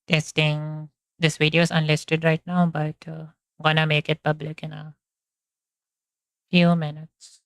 Testing. This video is unlisted right now, but gonna make it public in a few minutes.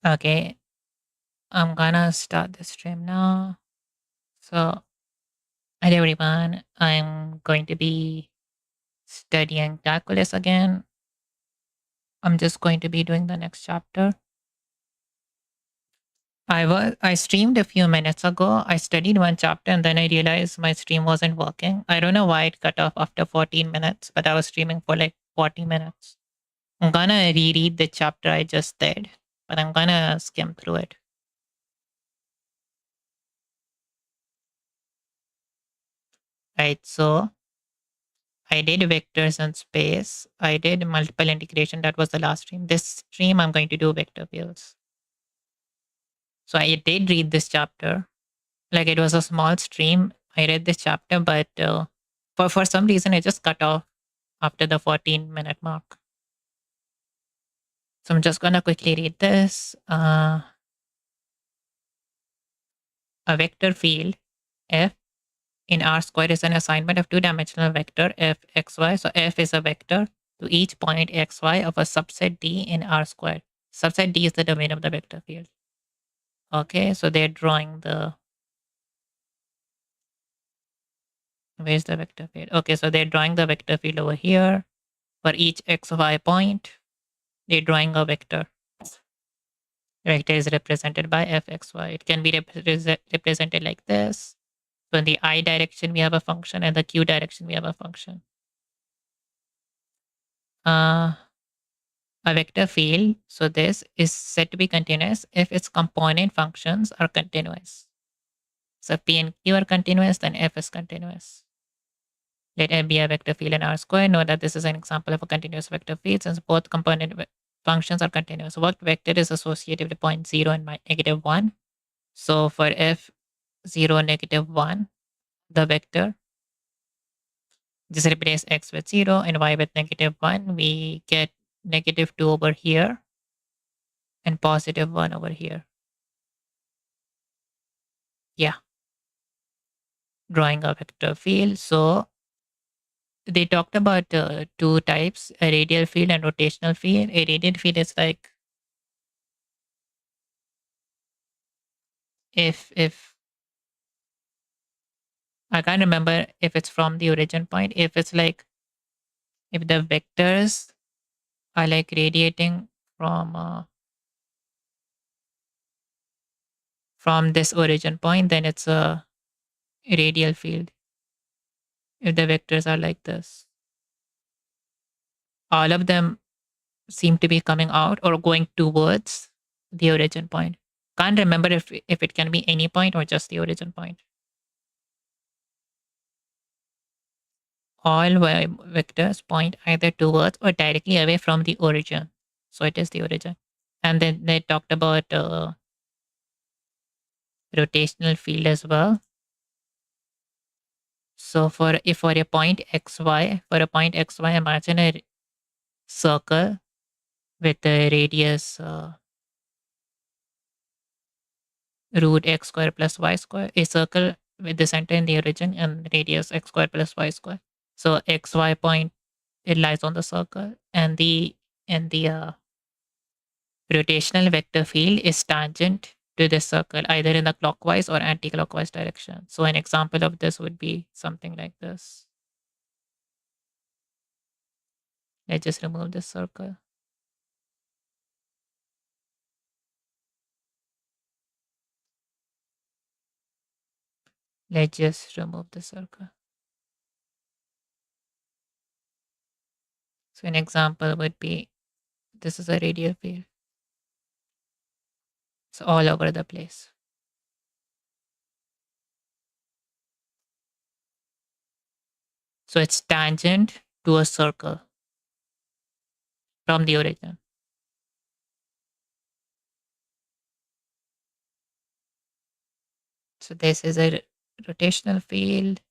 Okay, I'm gonna start the stream now. So, hi everyone. I'm going to be studying calculus again. I'm just going to be doing the next chapter. I streamed a few minutes ago. I studied one chapter and then I realized my stream wasn't working. I don't know why it cut off after 14 minutes, but I was streaming for like 40 minutes. I'm gonna reread the chapter I just did, but I'm gonna skim through it. Right, so I did vectors and space. I did multiple integration. That was the last stream. This stream, I'm going to do vector fields. So I did read this chapter. Like it was a small stream. I read this chapter, but for some reason, it just cut off after the 14-minute mark. So I'm just going to quickly read this. A vector field f in R square is an assignment of two-dimensional vector f xy. So f is a vector to each point xy of a subset D in R square. Subset D is the domain of the vector field. Okay, so they're drawing the, where's the vector field? Okay, so they're drawing the vector field over here. For each xy point, they're drawing a vector. Vector is represented by fxy. It can be represented like this. So in the I direction, we have a function, and the Q direction, we have a function. A vector field, so this is said to be continuous if its component functions are continuous. So if P and Q are continuous, then F is continuous. Let M be a vector field in R square. Note that this is an example of a continuous vector field since both component functions are continuous. What vector is associated with point 0 and negative 1? So for F 0, negative 1, the vector, just replace x with 0 and y with negative 1. We get negative 2 over here and positive 1 over here. Yeah, drawing a vector field. So they talked about two types, a radial field and rotational field. A radial field is like if I can't remember if it's from the origin point, if it's like if the vectors are like radiating from this origin point, then it's a radial field. If the vectors are like this, all of them seem to be coming out or going towards the origin point. Can't remember if it can be any point or just the origin point. All vectors point either towards or directly away from the origin. So it is the origin. And then they talked about rotational field as well. So for a point xy, imagine a circle with a radius root x square plus y square, a circle with the center in the origin and radius x square plus y square. So xy point, it lies on the circle, and the rotational vector field is tangent to this circle, either in the clockwise or anti-clockwise direction. So an example of this would be something like this. Let's just remove this circle. Let's just remove the circle. So an example would be, this is a radial field. It's all over the place. So it's tangent to a circle from the origin. So this is a rotational field.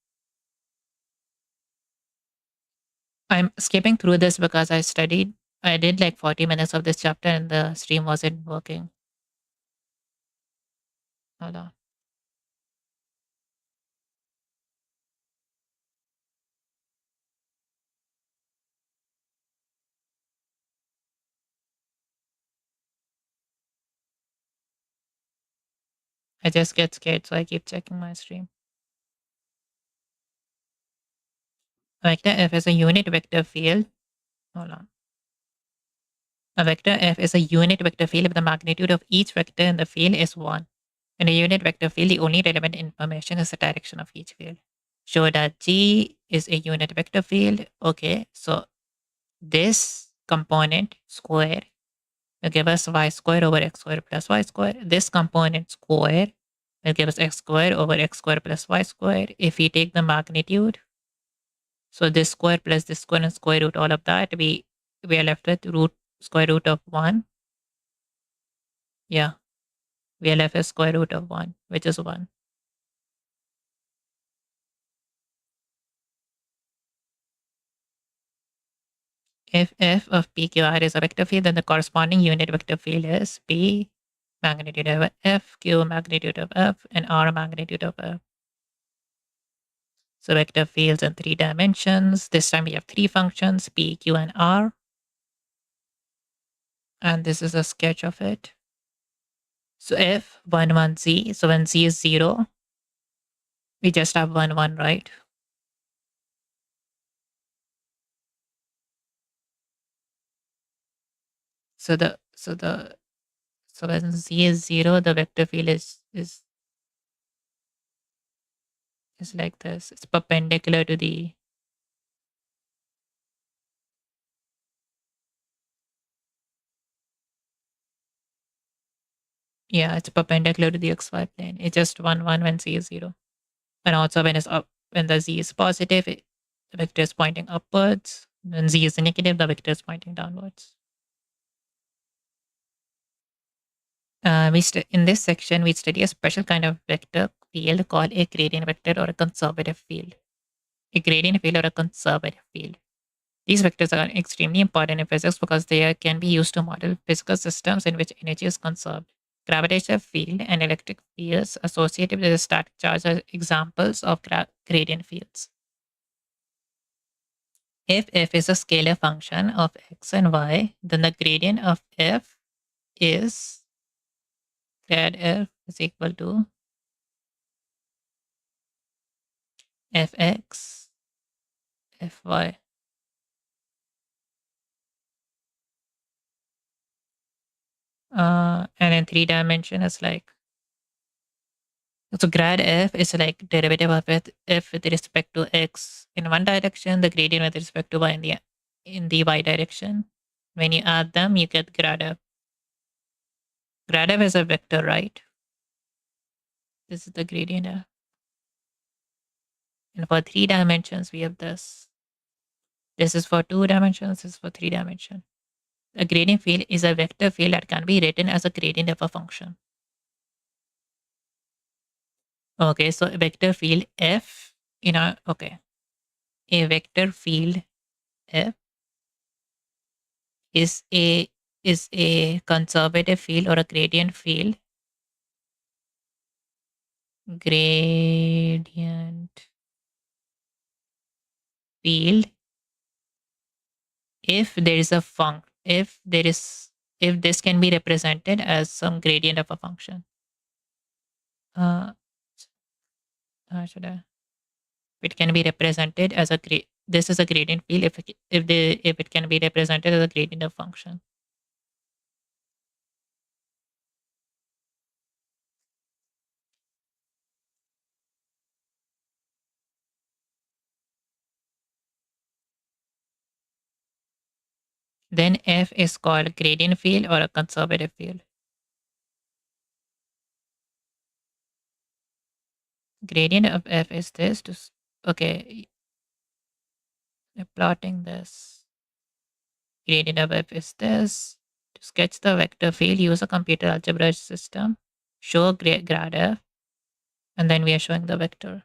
I'm skipping through this because I did like 40 minutes of this chapter and the stream wasn't working. Hold on. I just get scared, so I keep checking my stream. Vector F is a unit vector field. Hold on. A vector F is a unit vector field if the magnitude of each vector in the field is 1. In a unit vector field, the only relevant information is the direction of each field. Show that G is a unit vector field. Okay, so this component square will give us y square over x square plus y square. This component square will give us x square over x square plus y square. If we take the magnitude, so this square plus this square and square root, all of that, we are left with square root of 1. Yeah, we are left with square root of 1, which is 1. If f of PQR is a vector field, then the corresponding unit vector field is P magnitude of f, Q magnitude of f, and R magnitude of f. So vector fields in 3 dimensions. This time we have 3 functions, P, Q, and R. And this is a sketch of it. So if 1, 1, z, so when z is 0, we just have 1, 1, right? So when z is 0, the vector field is like this. It's perpendicular to the, yeah, it's perpendicular to the xy plane. It's just 1, 1 when z is 0. And also when it's up, when the z is positive, the vector is pointing upwards. When z is negative, the vector is pointing downwards. In this section, we study a special kind of vector field called a gradient vector or a conservative field. A gradient field or a conservative field. These vectors are extremely important in physics because they can be used to model physical systems in which energy is conserved. Gravitational field and electric fields associated with a static charge are examples of gradient fields. If f is a scalar function of x and y, then the gradient of f is grad f is equal to fx fy. And in 3 dimension, it's like, so grad f is like derivative of f with respect to x in one direction, the gradient with respect to y in the y direction. When you add them, you get grad f. Grad f is a vector, right? This is the gradient f. And for 3 dimensions, we have this. This is for 2 dimensions, this is for 3 dimension. A gradient field is a vector field that can be written as a gradient of a function. Okay, so a vector field f, okay. A vector field f is a conservative field or a gradient field. Gradient field if there is a if this can be represented as some gradient of a function. How should I? It can be represented as a this is a gradient field if it can be represented as a gradient of function. Then f is called gradient field or a conservative field. Gradient of f is this. Okay, plotting this. Gradient of f is this. To sketch the vector field, use a computer algebra system. Show grad f, and then we are showing the vector.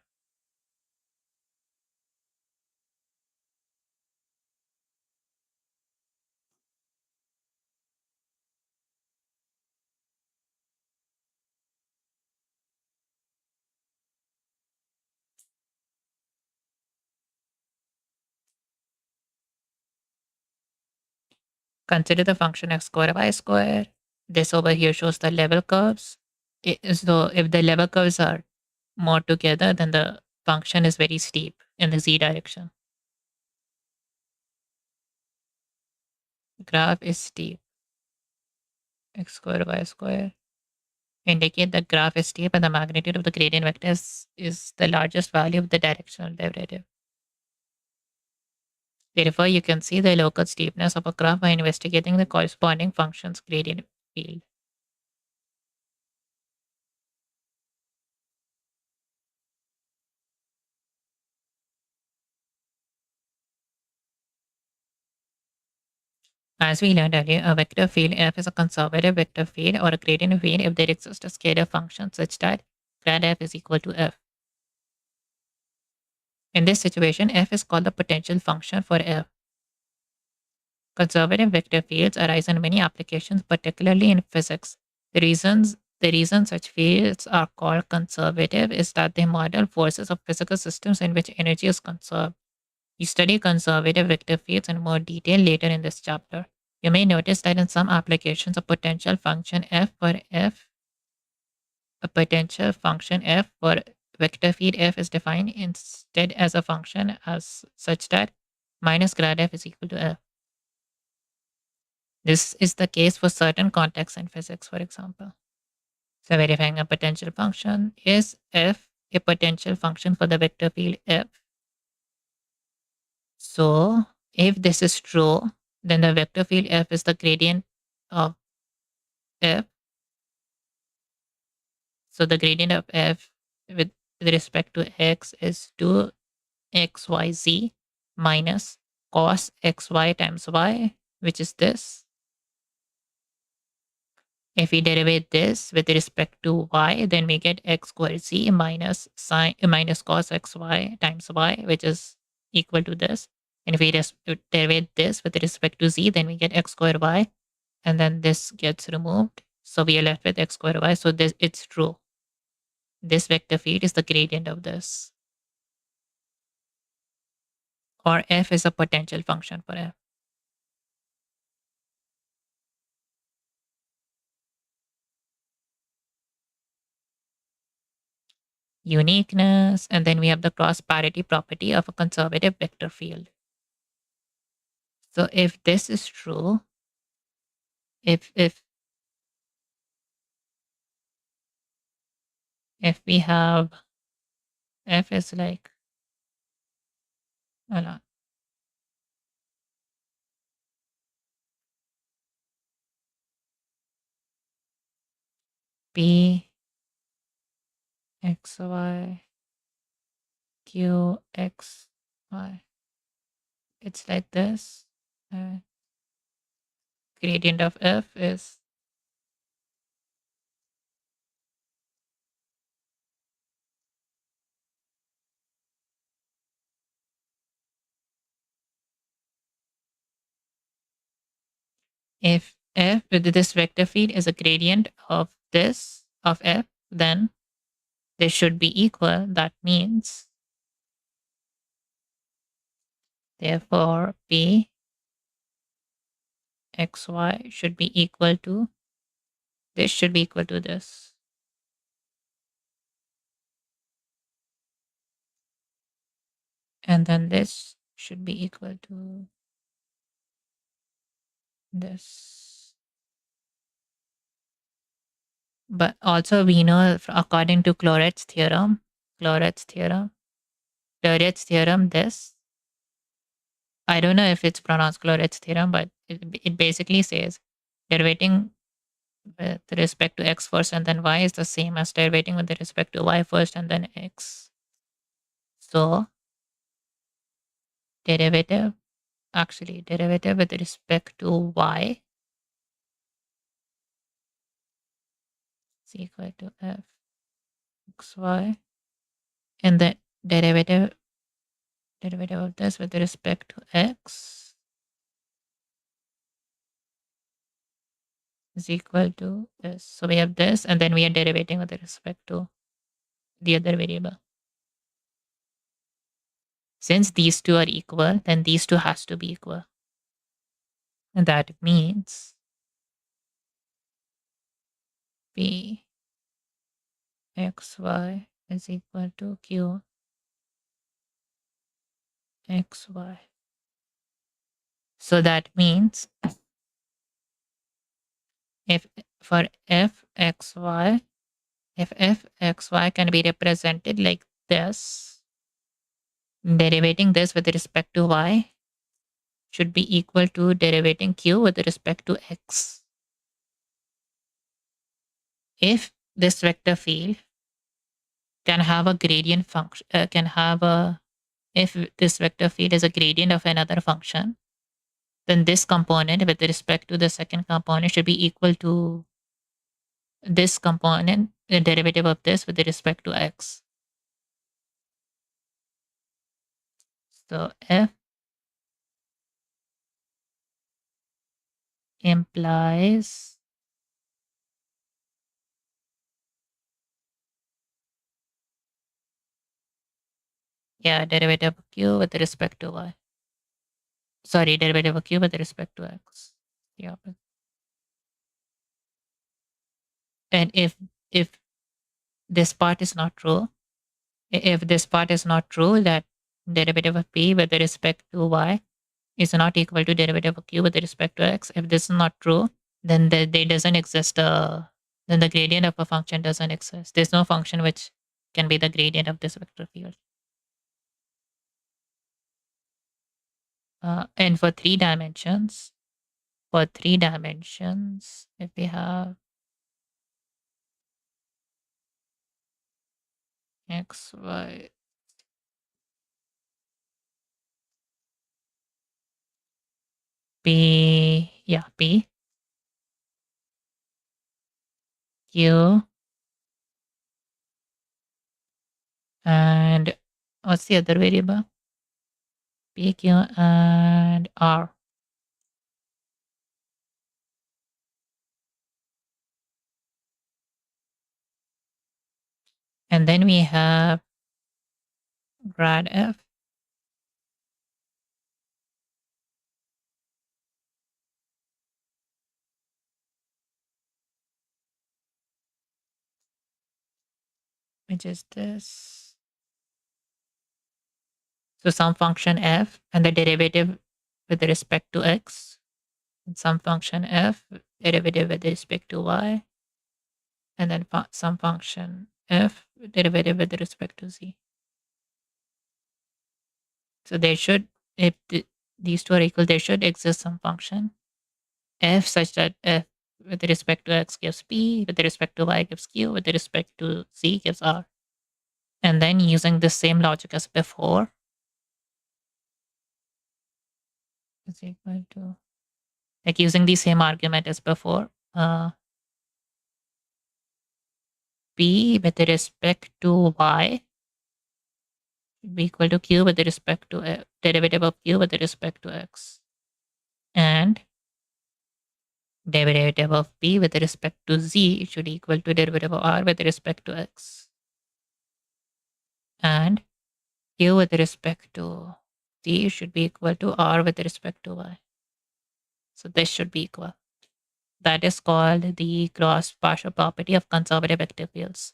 Consider the function x square y square. This over here shows the level curves. So if the level curves are more together, then the function is very steep in the z direction. Graph is steep. X square y square. Indicate the graph is steep and the magnitude of the gradient vector is the largest value of the directional derivative. Therefore, you can see the local steepness of a graph by investigating the corresponding function's gradient field. As we learned earlier, a vector field f is a conservative vector field or a gradient field if there exists a scalar function such that grad f is equal to f. In this situation, f is called the potential function for f. Conservative vector fields arise in many applications, particularly in physics. The reason such fields are called conservative is that they model forces of physical systems in which energy is conserved. We study conservative vector fields in more detail later in this chapter. You may notice that in some applications, a potential function f for f a potential function f for vector field f is defined instead as a function as such that minus grad f is equal to f. This is the case for certain contexts in physics, for example. So verifying a potential function, is f a potential function for the vector field f? So if this is true, then the vector field f is the gradient of f. So the gradient of f with respect to x is 2xyz minus cos xy times y, which is this. If we derivate this with respect to y, then we get x squared z minus minus cos xy times y, which is equal to this. And if we derivate this with respect to z, then we get x squared y, and then this gets removed. So we are left with x squared y. So this it's true. This vector field is the gradient of this. Or f is a potential function for f. Uniqueness, and then we have the cross parity property of a conservative vector field. So if this is true, if we have f is like hold on, p x y q x y, it's like this. Gradient of f is if f with this vector field is a gradient of this of f, then this should be equal. That means therefore p xy should be equal to this, should be equal to this. And then this should be equal to this. But also we know according to Clorets theorem, this, I don't know if it's pronounced Clorets theorem, but it basically says derivating with respect to x first and then y is the same as derivating with respect to y first and then x. So derivative with respect to y is equal to f xy, and the derivative of this with respect to x is equal to this. So we have this, and then we are derivating with respect to the other variable. Since these two are equal, then these two has to be equal. And that means p xy is equal to q xy. So that means if for f xy, if f xy can be represented like this, derivating this with respect to y should be equal to derivating q with respect to x. If this vector field can have a gradient function, if this vector field is a gradient of another function, then this component with respect to the second component should be equal to this component, the derivative of this with respect to x. So f implies derivative of q with respect to y. Sorry, derivative of q with respect to x. Yeah. And if this part is not true. If this part is not true, that derivative of p with respect to y is not equal to derivative of q with respect to x. If this is not true, then there doesn't exist then the gradient of a function doesn't exist. There's no function which can be the gradient of this vector field. And for three dimensions, if we have x, y, p, yeah, p, q, and what's the other variable? P, q, and r. And then we have grad f, which is this. So some function f and the derivative with respect to x, and some function f, derivative with respect to y, and then some function f, derivative with respect to z. So there should, if these two are equal, there should exist some function f such that f with respect to x gives p, with respect to y gives q, with respect to z gives r. And then using the same logic as before, is equal to, like using the same argument as before, p with respect to y should be equal to q with respect to derivative of q with respect to x, and derivative of p with respect to z should equal to derivative of r with respect to x, and q with respect to z should be equal to r with respect to y. So this should be equal. That is called the gross partial property of conservative vector fields.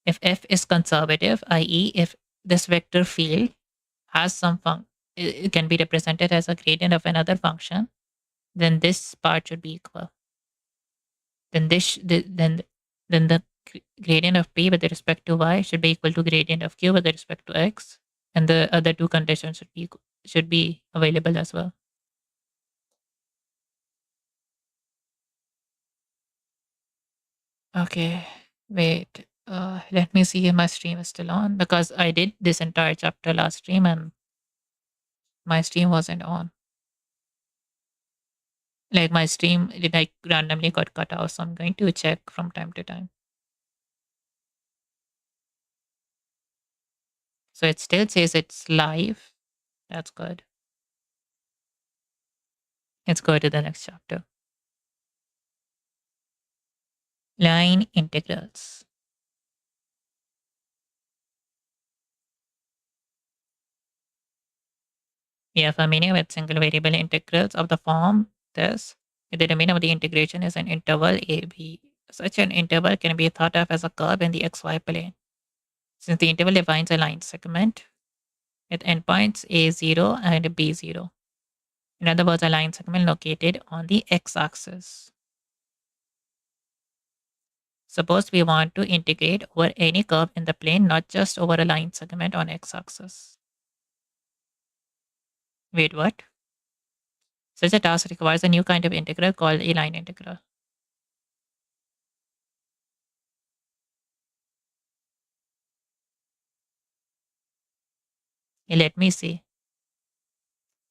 If f is conservative, i.e. if this vector field has some function, it can be represented as a gradient of another function, then this part should be equal. Then then the gradient of p with respect to y should be equal to gradient of q with respect to x, and the other two conditions should be available as well. Okay, wait. Let me see if my stream is still on, because I did this entire chapter last stream and my stream wasn't on. Like my stream, it like randomly got cut off, so I'm going to check from time to time. So it still says it's live. That's good. Let's go to the next chapter. Line integrals. We have a meaning with single variable integrals of the form this. If the domain of the integration is an interval AB. Such an interval can be thought of as a curve in the xy plane. Since the interval defines a line segment with endpoints A0 and B0. In other words, a line segment located on the x-axis. Suppose we want to integrate over any curve in the plane, not just over a line segment on x-axis. Wait, what? Such a task requires a new kind of integral called a line integral. Let me see.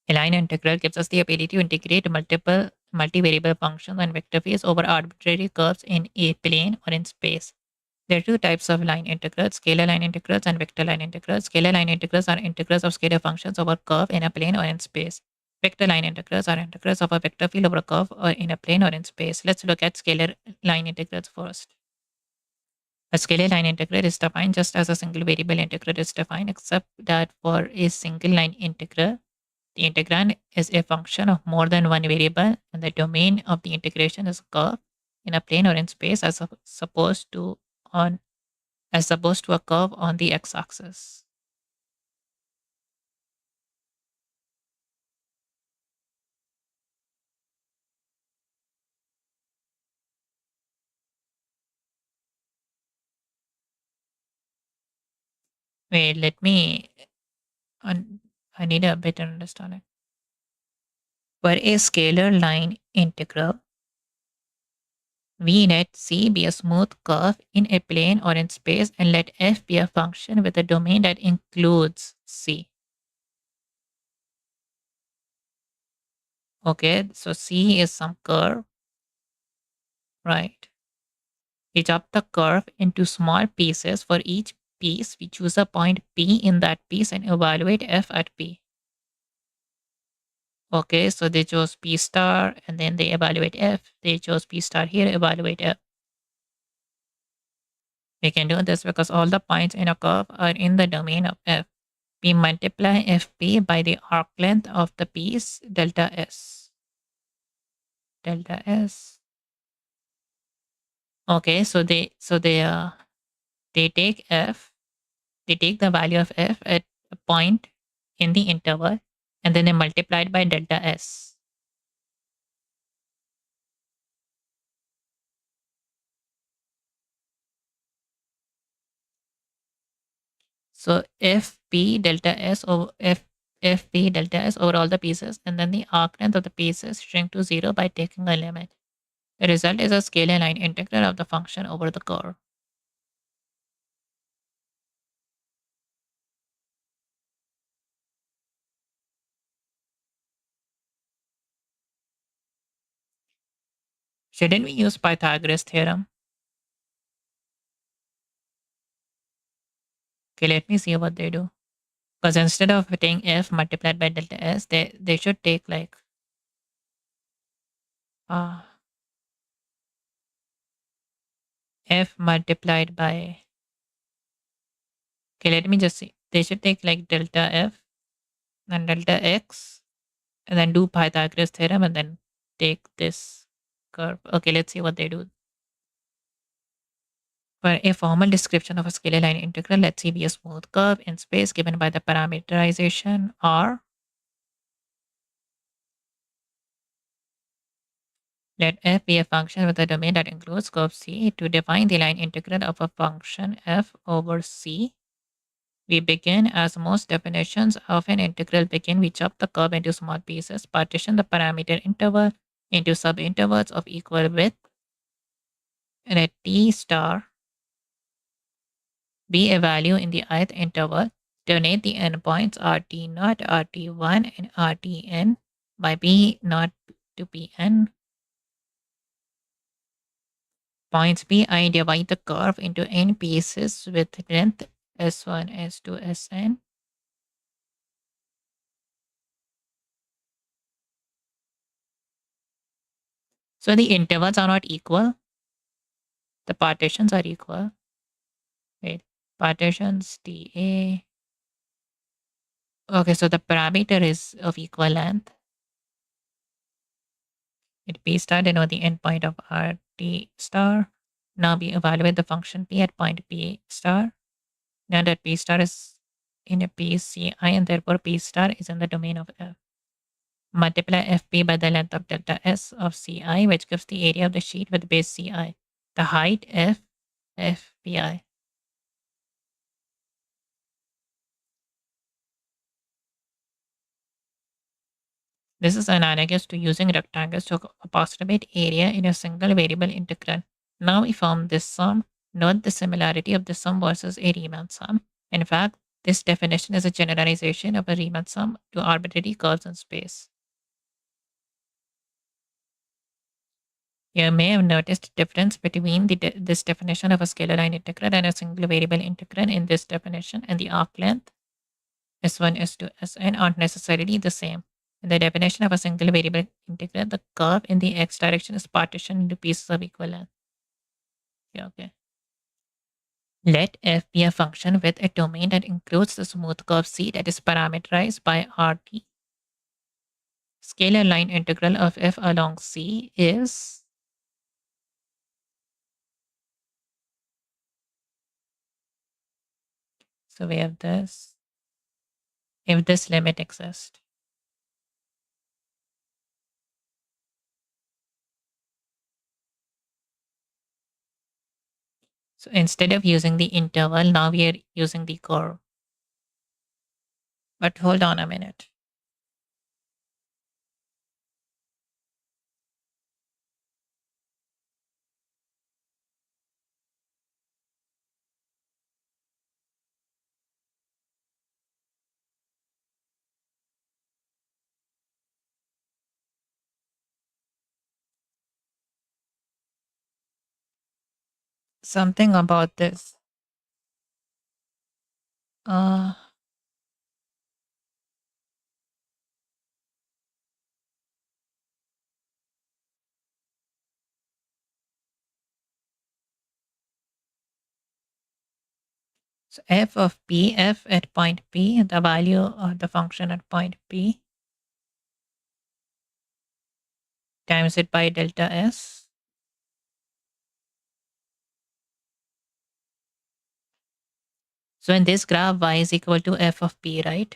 A line integral gives us the ability to integrate multiple multivariable functions and vector fields over arbitrary curves in a plane or in space. There are two types of line integrals, scalar line integrals and vector line integrals. Scalar line integrals are integrals of scalar functions over a curve in a plane or in space. Vector line integrals are integrals of a vector field over a curve or in a plane or in space. Let's look at scalar line integrals first. A scalar line integral is defined just as a single variable integral is defined, except that for a single line integral, the integrand is a function of more than one variable, and the domain of the integration is a curve in a plane or in space, as opposed to on as opposed to a curve on the x-axis. Wait, let me. I need a better understanding. For a scalar line integral, we let C be a smooth curve in a plane or in space and let f be a function with a domain that includes C. Okay, so C is some curve, right? We chop the curve into small pieces. For each piece, we choose a point P in that piece and evaluate f at P. Okay, so they chose P star and then they evaluate f. They chose P star here, evaluate f. We can do this because all the points in a curve are in the domain of f. We multiply fp by the arc length of the piece delta s. Delta s. Okay, so they take f. They take the value of f at a point in the interval, and then they multiply it by delta s. So fp delta s over fp delta s over all the pieces, and then the arc length of the pieces shrink to 0 by taking a limit. The result is a scalar line integral of the function over the curve. Shouldn't we use Pythagoras theorem? Okay, let me see what they do. Because instead of taking f multiplied by delta s, they should take like uh, f multiplied by. Okay, let me just see. They should take like delta f and delta x and then do Pythagoras theorem and then take this curve. Okay, let's see what they do. For a formal description of a scalar line integral, let C be a smooth curve in space given by the parameterization R. Let f be a function with a domain that includes curve C. To define the line integral of a function f over C, we begin as most definitions of an integral begin. We chop the curve into small pieces, partition the parameter interval into subintervals of equal width, and let t star be a value in the ith interval. Donate the endpoints rt0, rt1, and rtn by p0 to pn. Points P, I divide the curve into n pieces with length S1, S2, Sn. So the intervals are not equal. The partitions are equal. Wait, partitions TA. Okay, so the parameter is of equal length. It P star denote the endpoint of RT star. Now we evaluate the function P at point P star. Now that P star is in a PCI and therefore P star is in the domain of F. Multiply fp by the length of delta s of ci, which gives the area of the sheet with base ci, the height f fpi. This is analogous to using rectangles to approximate area in a single variable integral. Now we form this sum. Note the similarity of the sum versus a Riemann sum. In fact, this definition is a generalization of a Riemann sum to arbitrary curves in space. You may have noticed difference between this definition of a scalar line integral and a single variable integral. In this definition, and the arc length S1, S2, Sn aren't necessarily the same. In the definition of a single variable integral, the curve in the x direction is partitioned into pieces of equal length. Yeah, okay. Let f be a function with a domain that includes the smooth curve C that is parameterized by Rt. Scalar line integral of f along C is So we have this. If this limit exists. So instead of using the interval, now we are using the curve. But hold on a minute. Something about this. Uh, so f of p, f at point p, the value of the function at point p, times it by delta s. So in this graph, y is equal to f of p, right?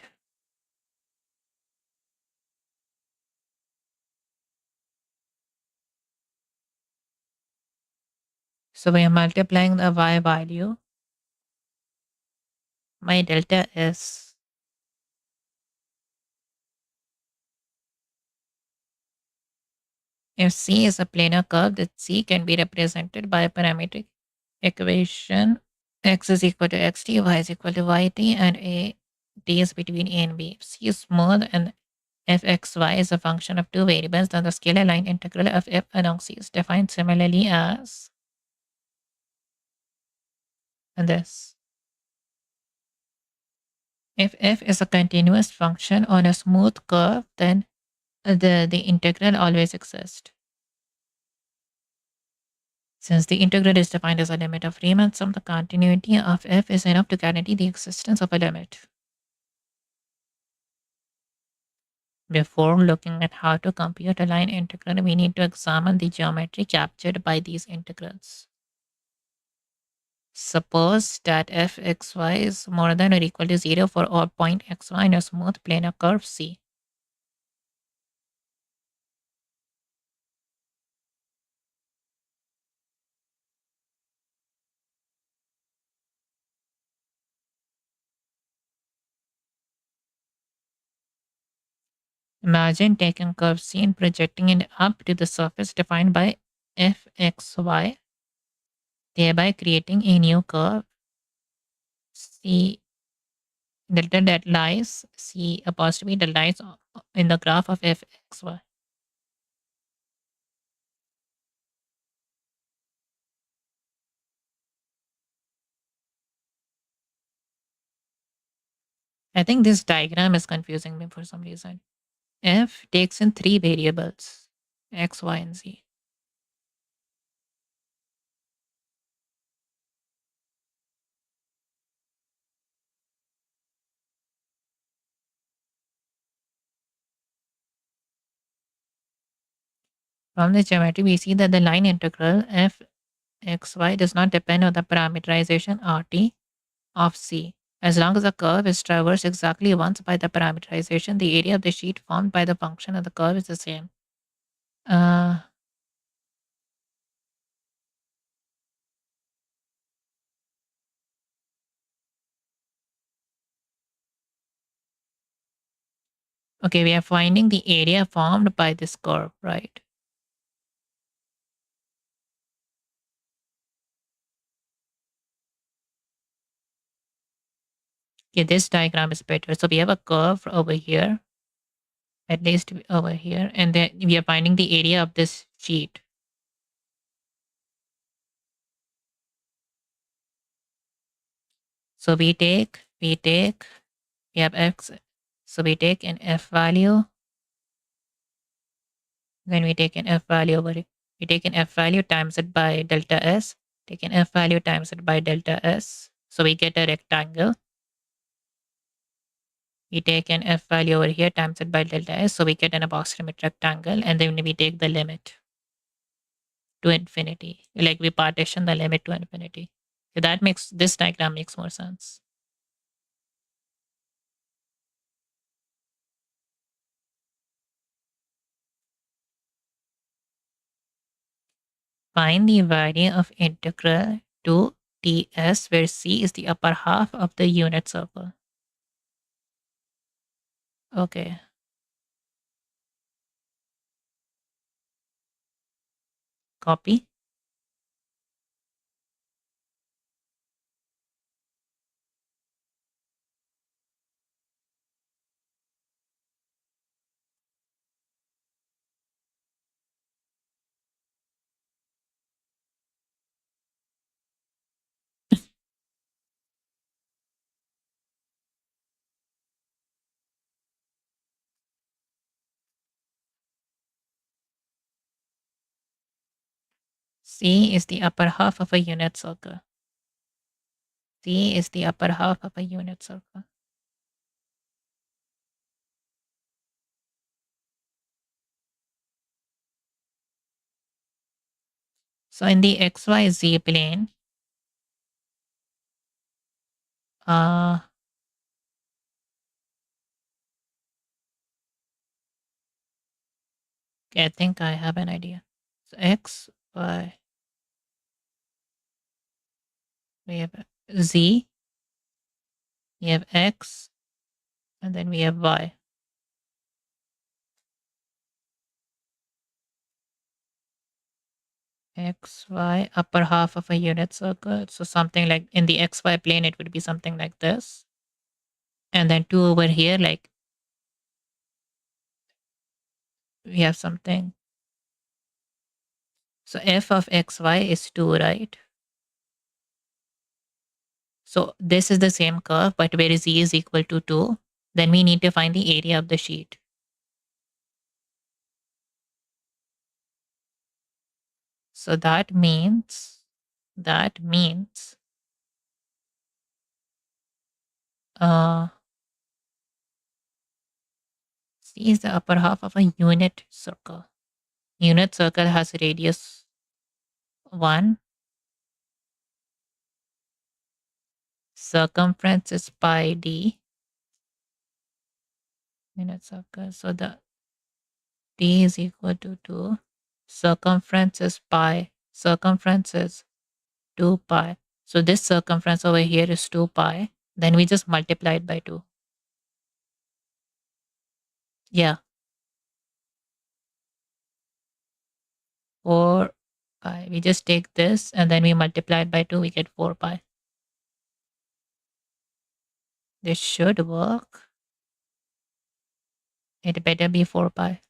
So we are multiplying the y value by delta s. If c is a planar curve, that c can be represented by a parametric equation. X is equal to xt, y is equal to yt, and a t is between a and b. If c is smooth and fxy is a function of two variables, then the scalar line integral of f along c is defined similarly as this. If f is a continuous function on a smooth curve, then the integral always exists. Since the integral is defined as a limit of Riemann sum, the continuity of f is enough to guarantee the existence of a limit. Before looking at how to compute a line integral, we need to examine the geometry captured by these integrals. Suppose that fxy is more than or equal to 0 for all point xy in a smooth planar curve C. Imagine taking curve C and projecting it up to the surface defined by fxy, thereby creating a new curve C delta that lies C apostrophe that lies in the graph of fxy. I think this diagram is confusing me for some reason. F takes in three variables, x, y, and z. From the geometry, we see that the line integral f x y does not depend on the parameterization RT of C. As long as the curve is traversed exactly once by the parameterization, the area of the sheet formed by the function of the curve is the same. Uh, okay, we are finding the area formed by this curve, right? Okay, this diagram is better. So we have a curve over here, at least over here, and then we are finding the area of this sheet. So we have x. So we take an f value, then we take an f value over it. We take an f value times it by delta s, take an f value times it by delta s. So we get a rectangle. We take an f value over here times it by delta s. So we get an approximate rectangle, and then we take the limit to infinity. Like we partition the limit to infinity. So that makes this diagram makes more sense. Find the value of integral to ds where c is the upper half of the unit circle. Okay. Copy. C is the upper half of a unit circle. C is the upper half of a unit circle. So in the XYZ plane, uh, okay, I think I have an idea. So X, Y, we have Z, we have X, and then we have Y. X, Y, upper half of a unit circle. So something like in the XY plane, it would be something like this. And then 2 over here, like we have something. So f of xy is 2, right? So this is the same curve, but where z is equal to 2, then we need to find the area of the sheet. So that means uh, C is the upper half of a unit circle. Unit circle has radius 1, circumference is pi d, unit circle. So the d is equal to 2. Circumference is pi. Circumference is 2 pi. So this circumference over here is 2 pi. Then we just multiply it by 2. Yeah, 4 pi. We just take this and then we multiply it by 2. We get 4 pi. This should work. It better be 4 pi.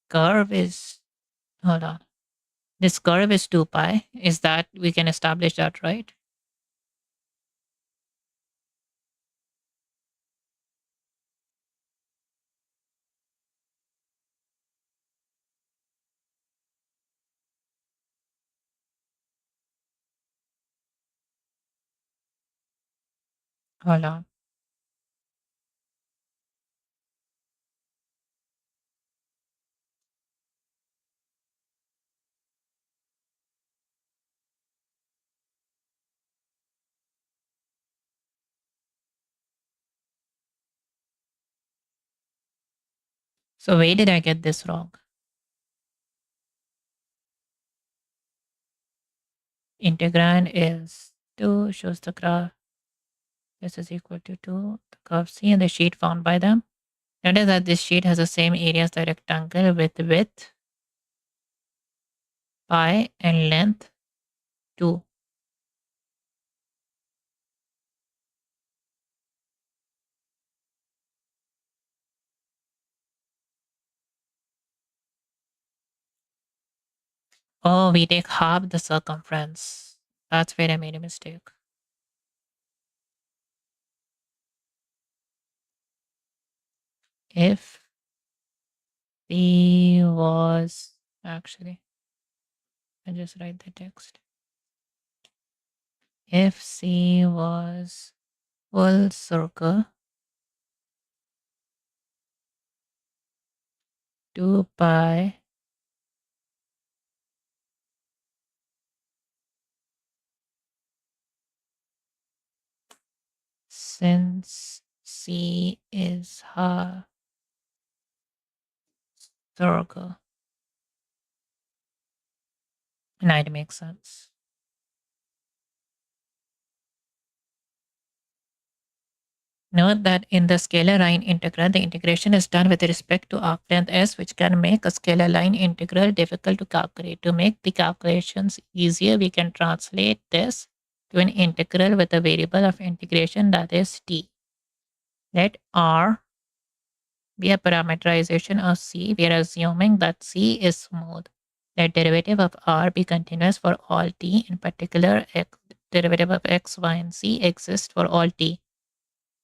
Curve is, hold on. This curve is 2 pi. Is that, we can establish that, right? Hold on. So where did I get this wrong? Integrand is 2, shows the graph. This is equal to 2. The curve C and the sheet found by them. Notice that this sheet has the same area as the rectangle with width pi and length 2. Oh, we take half the circumference. That's where I made a mistake. If C was, actually, I just write the text. If C was full circle, 2 pi since C is her circle. Now it makes sense. Note that in the scalar line integral, the integration is done with respect to arc length s, which can make a scalar line integral difficult to calculate. To make the calculations easier, we can translate this to an integral with a variable of integration, that is t. Let r be a parameterization of c. We are assuming that c is smooth. Let derivative of r be continuous for all t. In particular, derivative of x, y, and z exists for all t.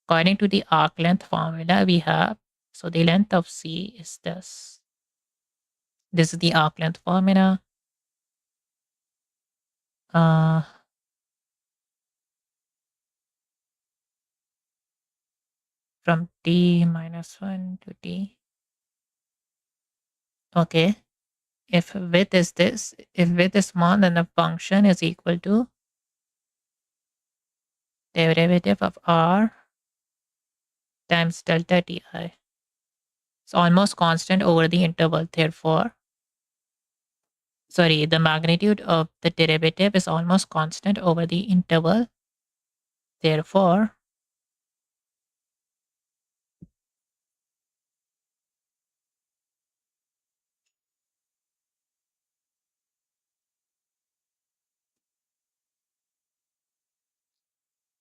According to the arc length formula we have, so the length of C is this. This is the arc length formula. Uh, from t minus 1 to t. Okay. If width is this, if width is small, then the function is equal to derivative of r times delta ti. It's almost constant over the interval. Therefore, sorry, the magnitude of the derivative is almost constant over the interval. Therefore,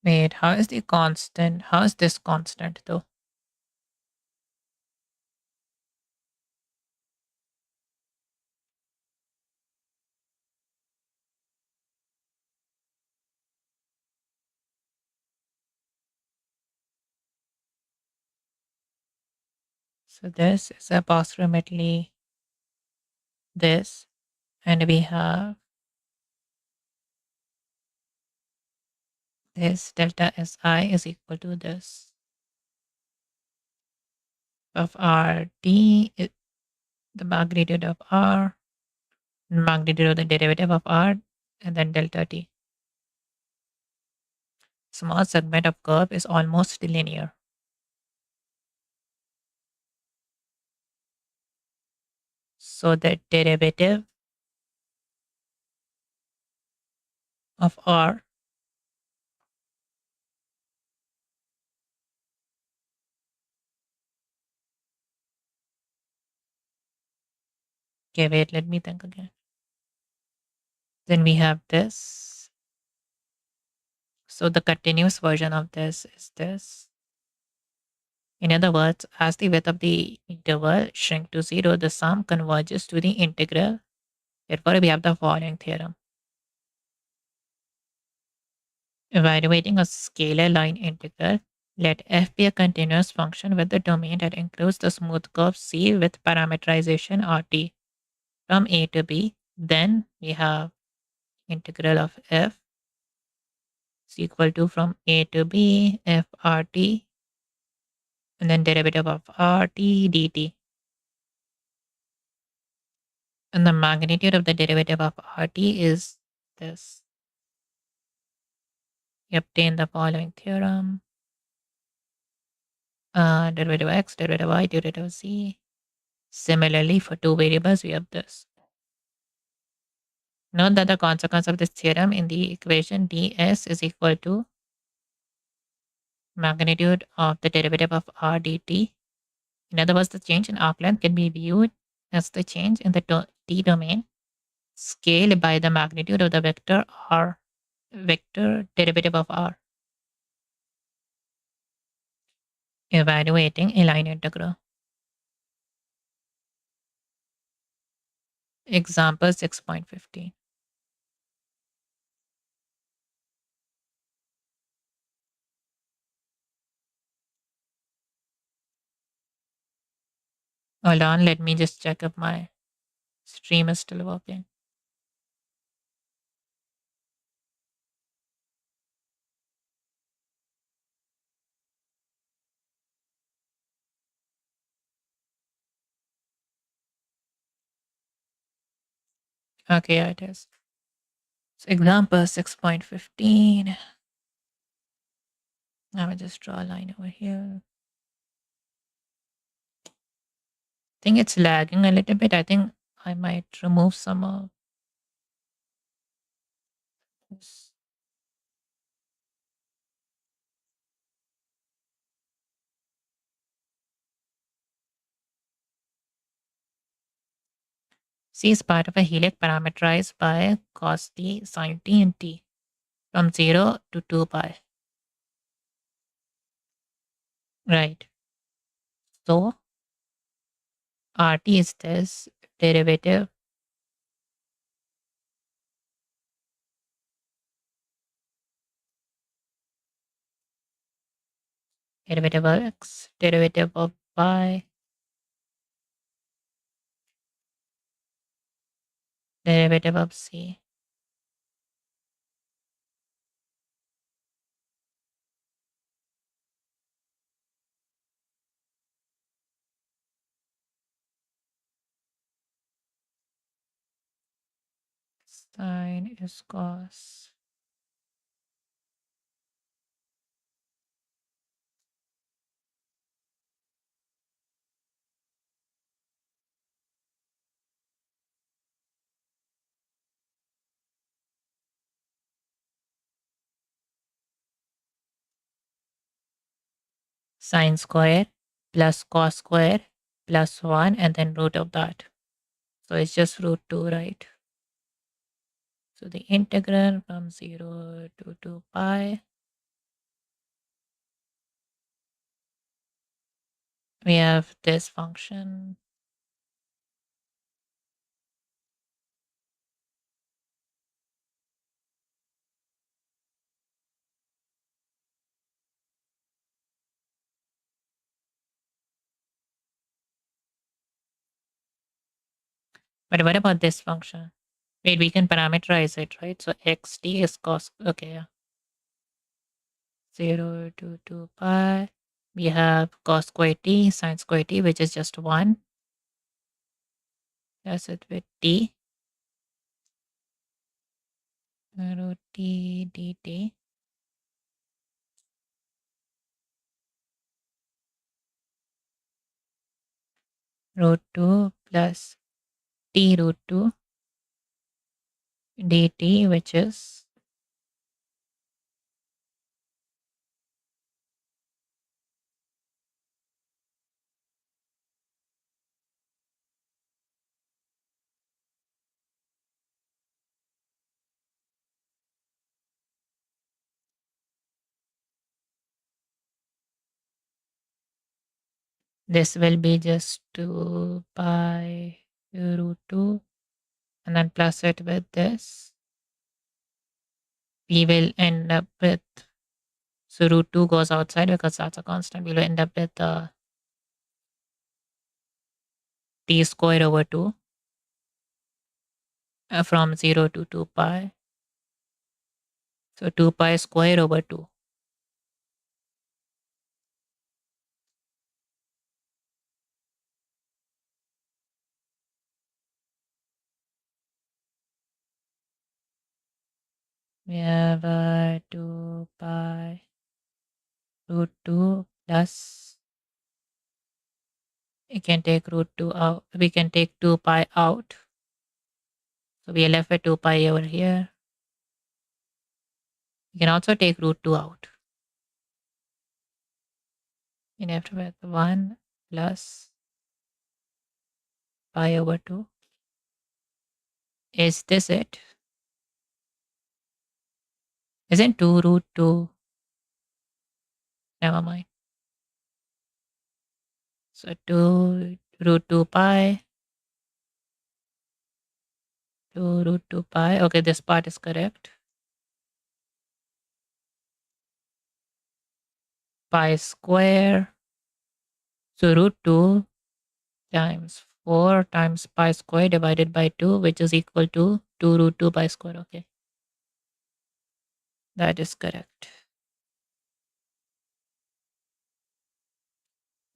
wait, how is the constant? How is this constant though? So this is approximately this, and we have this delta Si is equal to this of RT, the magnitude of R, magnitude of the derivative of R, and then delta T. Small segment of curve is almost linear. So the derivative of R okay, wait, let me think again. Then we have this. So the continuous version of this is this. In other words, as the width of the interval shrink to 0, the sum converges to the integral. Therefore, we have the following theorem. Evaluating a scalar line integral, let f be a continuous function with the domain that includes the smooth curve C with parameterization Rt from a to b. Then we have integral of f is equal to from a to b f rt, and then derivative of rt dt. And the magnitude of the derivative of rt is this. We obtain the following theorem. Derivative of x, derivative of y, derivative of z. Similarly, for two variables, we have this. Note that the consequence of this theorem in the equation ds is equal to magnitude of the derivative of r dt. In other words, the change in arc length can be viewed as the change in the t domain scaled by the magnitude of the vector r, vector derivative of r. Evaluating a line integral. Example 6.15. Hold on, let me just check if my stream is still working. Okay, yeah, it is. So example 6.15. I will just draw a line over here. I think it's lagging a little bit. I think I might remove some of this. C is part of a helix parameterized by cos t, sin t, and t from 0 to 2 pi. Right. So RT is this derivative of x, derivative of pi, derivative of c. Sine is cos. Sine square plus cos square plus 1 and then root of that. So it's just root 2, right? So the integral from 0 to 2 pi, we have this function. But what about this function? Wait, we can parameterize it, right? So xt is cos, okay, yeah. 0 to 2 pi. We have cos square t, sin square t, which is just 1. That's it with t. Root t dt. Root 2 plus t root 2 dt, which is this will be just 2 pi root 2 and then plus it with this. We will end up with, so root 2 goes outside because that's a constant. We will end up with t square over 2 from 0 to 2 pi. So 2 pi square over 2. We have 2 pi root 2 plus, we can take root 2 out. We can take 2 pi out. So we are left with 2 pi over here. You can also take root 2 out. You're left with 1 plus pi over 2. Is this it? Isn't 2 root 2? Never mind. So 2 root 2 pi. 2 root 2 pi. Okay, this part is correct. Pi square. So root 2 times 4 times pi square divided by 2, which is equal to 2 root 2 pi square. Okay, that is correct.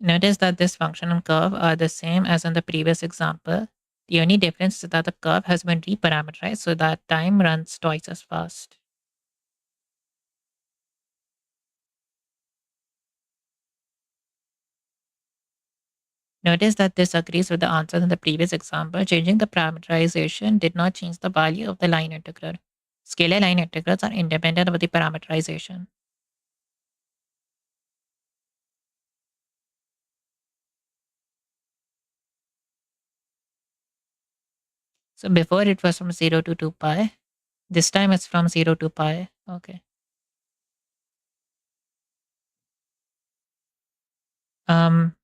Notice that this function and curve are the same as in the previous example. The only difference is that the curve has been reparameterized so that time runs twice as fast. Notice that this agrees with the answer in the previous example. Changing the parameterization did not change the value of the line integral. Scalar line integrals are independent of the parameterization. So before it was from 0 to 2 pi. This time it's from 0 to pi. Okay. Um,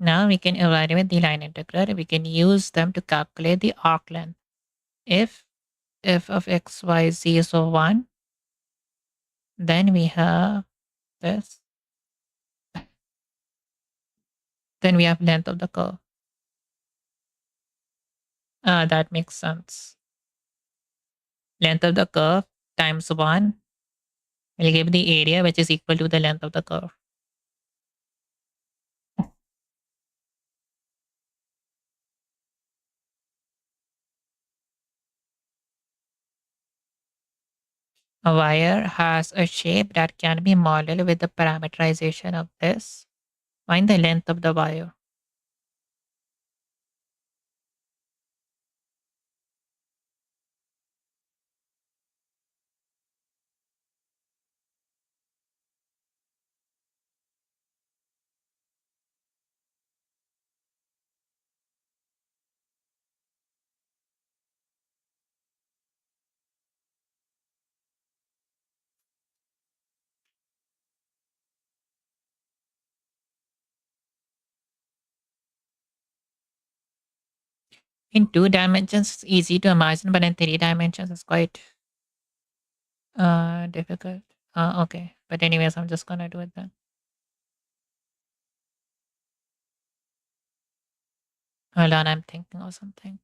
Now we can evaluate the line integral. We can use them to calculate the arc length. If f of x, y, z is of 1, then we have this. Then we have length of the curve. That makes sense. Length of the curve times 1 will give the area which is equal to the length of the curve. A wire has a shape that can be modeled with the parameterization of this. Find the length of the wire. In 2 dimensions, it's easy to imagine, but in 3 dimensions, it's quite difficult. Okay. But anyways, I'm just gonna do it then. Hold on, I'm thinking of something.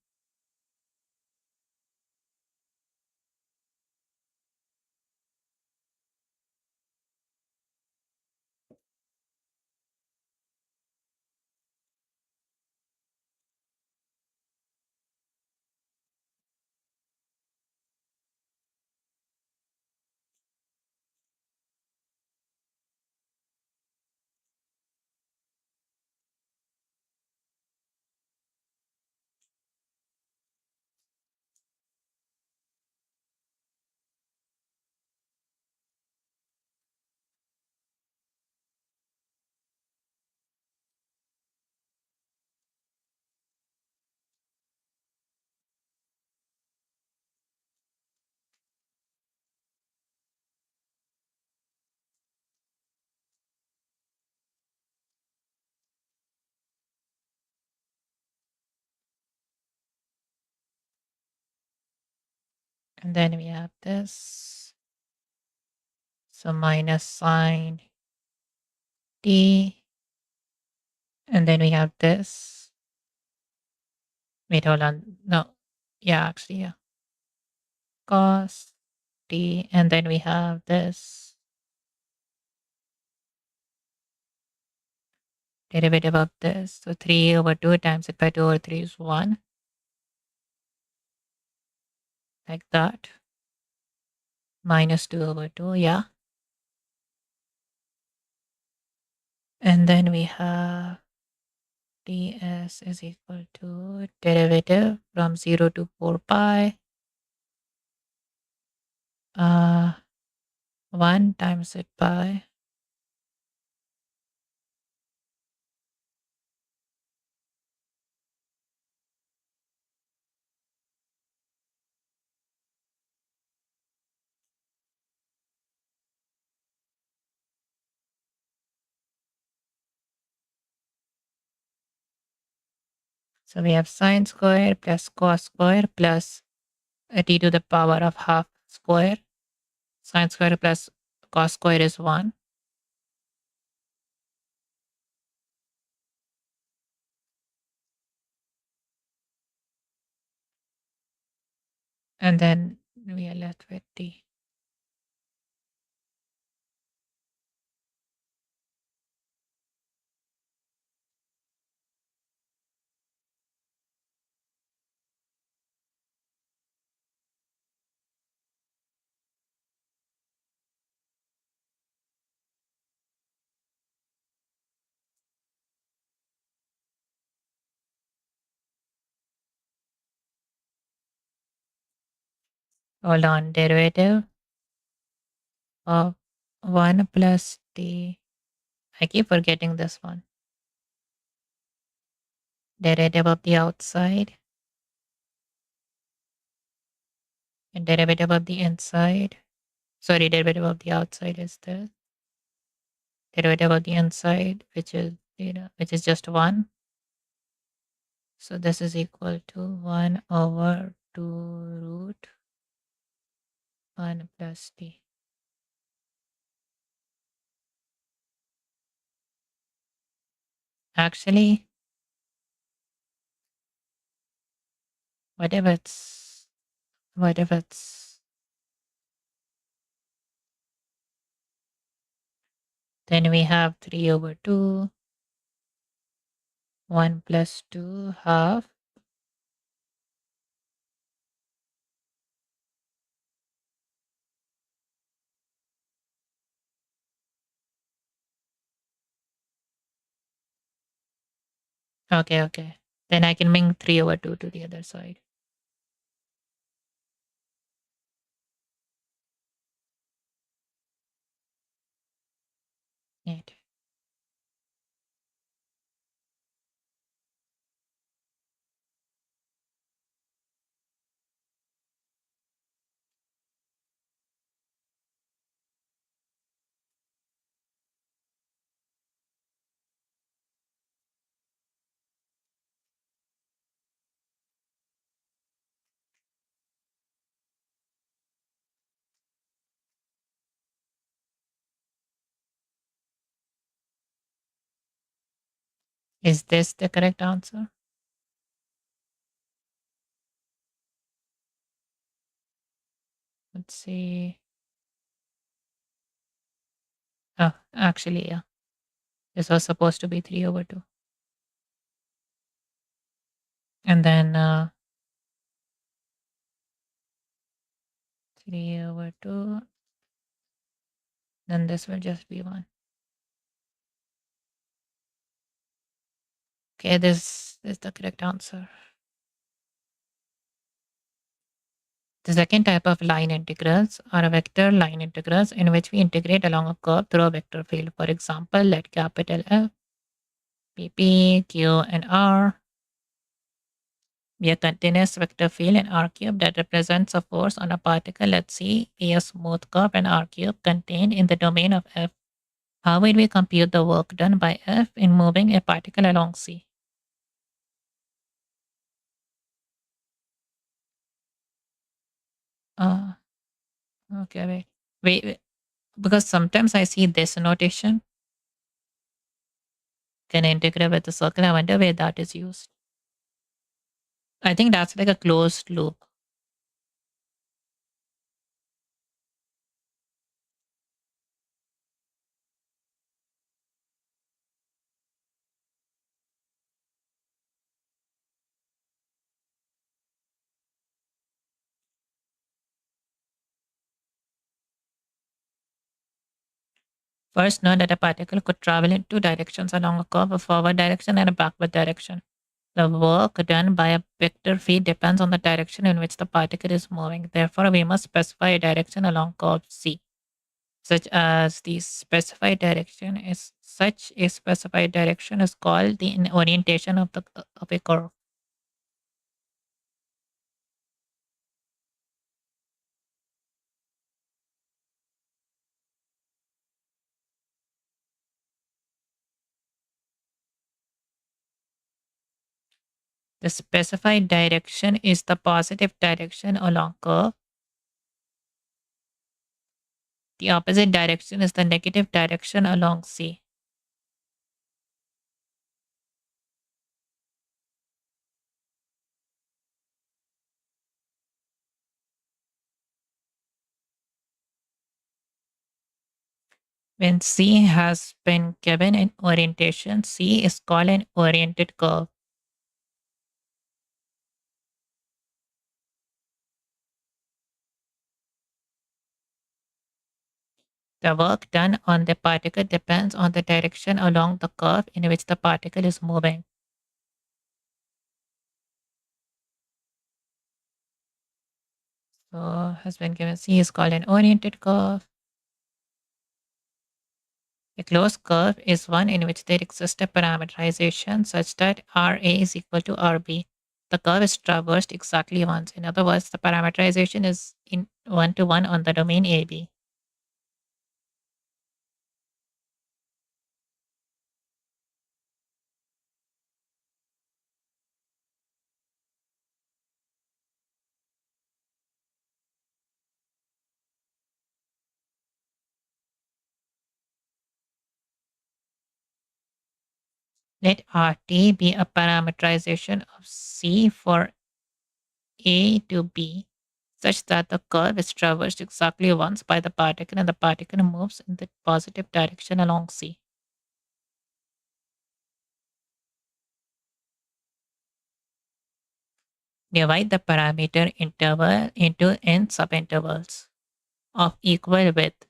And then we have this. So minus sine t. And then we have this. Wait, hold on. No. Yeah, actually, yeah. Cos t. And then we have this. Derivative of this. So 3 over 2 times it by 2 over 3 is 1. Like that. Minus 2 over 2. Yeah. And then we have ds is equal to derivative from 0 to 4 pi. 1 times it by so we have sine square plus cos square plus t to the power of half square. Sine square plus cos square is 1. And then we are left with t. Hold on. Derivative of 1 plus t. I keep forgetting this one. Derivative of the outside and derivative of the inside. Sorry, derivative of the outside is this. Derivative of the inside, which is which is just 1. So this is equal to 1 over 2 root 1 plus t. Actually, whatever it's, whatever it's, then we have 3 over 2, 1 plus 2 half. Okay, okay. Then I can bring 3 over 2 to the other side. Neat. Is this the correct answer? Let's see. Oh, actually, yeah. This was supposed to be 3 over 2. And then 3 over 2. Then this will just be 1. Okay, this is the correct answer. The second type of line integrals are vector line integrals in which we integrate along a curve through a vector field. For example, let capital F, P, Q, and R be a continuous vector field in R cube that represents a force on a particle, let's see, be a smooth curve in R cube contained in the domain of F. How will we compute the work done by F in moving a particle along C? Uh, okay, wait. Because sometimes I see this notation, can integrate with the circle. I wonder where that is used. I think that's like a closed loop. First, note that a particle could travel in two directions along a curve, a forward direction and a backward direction. The work done by a vector field depends on the direction in which the particle is moving. Therefore, we must specify a direction along curve C, such as the specified direction is such a specified direction is called the orientation of the of a curve. The specified direction is the positive direction along curve. The opposite direction is the negative direction along C. When C has been given an orientation, C is called an oriented curve. The work done on the particle depends on the direction along the curve in which the particle is moving. So has been given C is called an oriented curve. A closed curve is one in which there exists a parameterization such that RA is equal to RB. The curve is traversed exactly once. In other words, the parameterization is in one to one on the domain AB. Let RT be a parameterization of C for A to B such that the curve is traversed exactly once by the particle and the particle moves in the positive direction along C. Divide the parameter interval into n subintervals of equal width.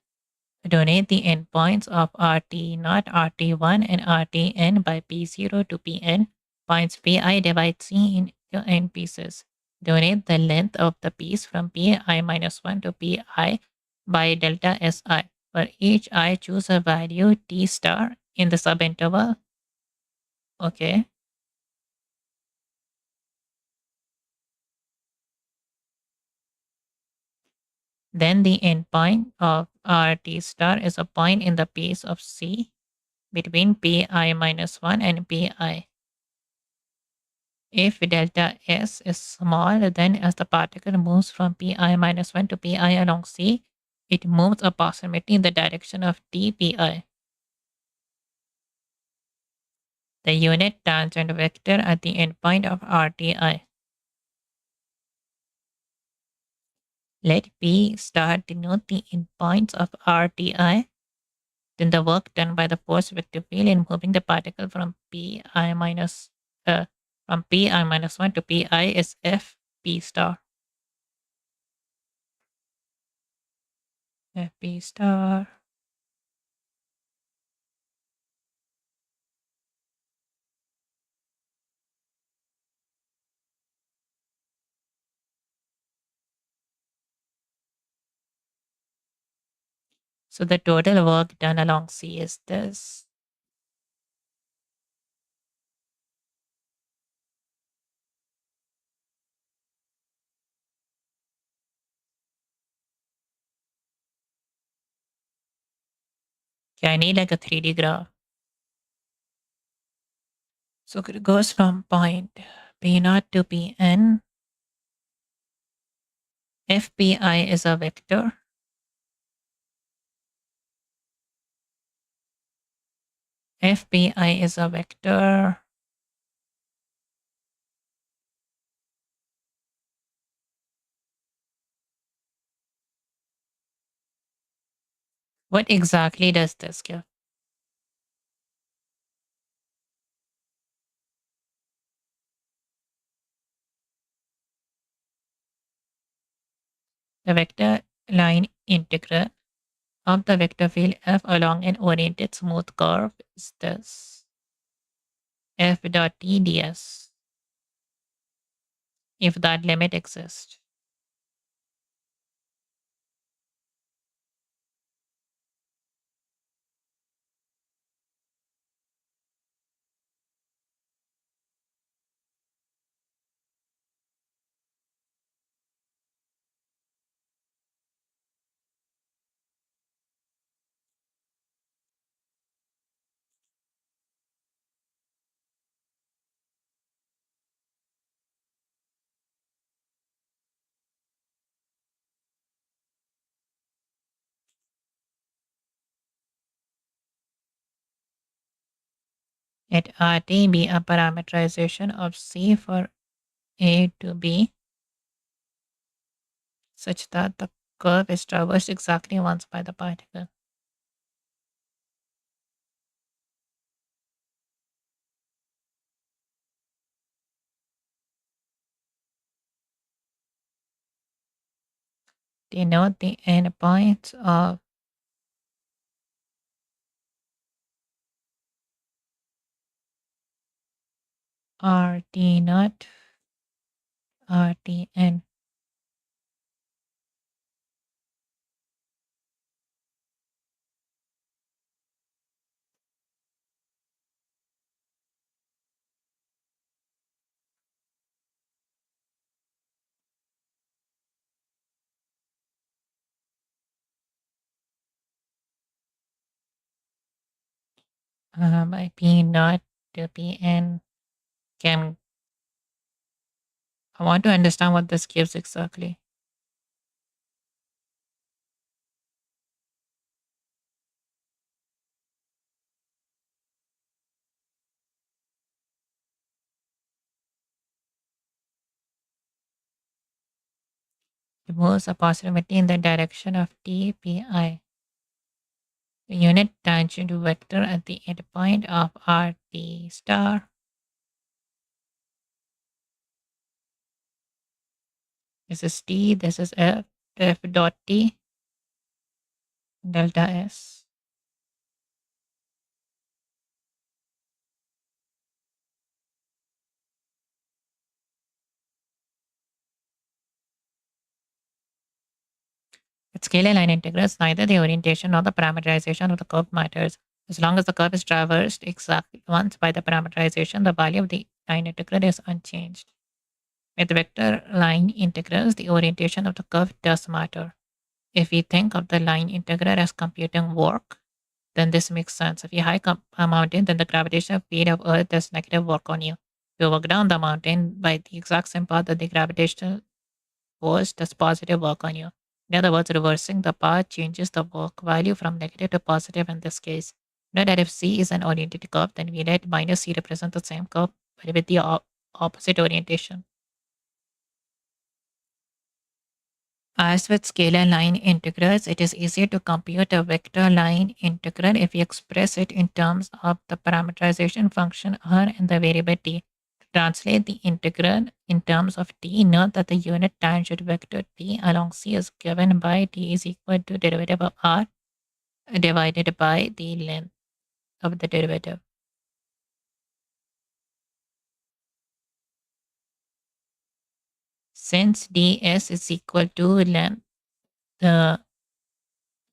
Donate the endpoints of RT not RT1 and RTn by P0 to Pn. Points Pi divide C into n pieces. Donate the length of the piece from Pi minus 1 to Pi by delta Si. For each I, choose a value T star in the subinterval. Okay. Then the endpoint of RT star is a point in the piece of C between Pi minus 1 and Pi. If delta S is small, then as the particle moves from Pi minus 1 to Pi along C, it moves approximately in the direction of dPi. The unit tangent vector at the endpoint of RTI. Let P star denote the endpoints of RTI. Then the work done by the force vector field in moving the particle from Pi minus 1 to Pi is F P star. F P star. So the total work done along C is this. Okay, I need like a 3D graph. So it goes from point P naught to Pn. Fpi is a vector. Fpi is a vector. What exactly does this give? The vector line integral of the vector field f along an oriented smooth curve is this. F dot t ds, if that limit exists. Let Rt be a parameterization of C for A to B such that the curve is traversed exactly once by the particle. Denote the endpoints of RT naught, RTN. By P not to Pn can. I want to understand what this gives exactly. It moves approximately in the direction of TPI. The unit tangent vector at the endpoint of RT star. This is T, this is F dot T, delta S. With scalar line integrals, neither the orientation nor the parameterization of the curve matters. As long as the curve is traversed exactly once by the parameterization, the value of the line integral is unchanged. With vector line integrals, the orientation of the curve does matter. If we think of the line integral as computing work, then this makes sense. If you hike up a mountain, then the gravitational field of Earth does negative work on you. If you walk down the mountain by the exact same path that the gravitational force does positive work on you. In other words, reversing the path changes the work value from negative to positive in this case. Note that if C is an oriented curve, then we let minus C represent the same curve, but with the opposite orientation. As with scalar line integrals, it is easier to compute a vector line integral if we express it in terms of the parameterization function r and the variable t. To translate the integral in terms of t, note that the unit tangent vector t along c is given by t is equal to derivative of r divided by the length of the derivative. Since ds is equal to length, the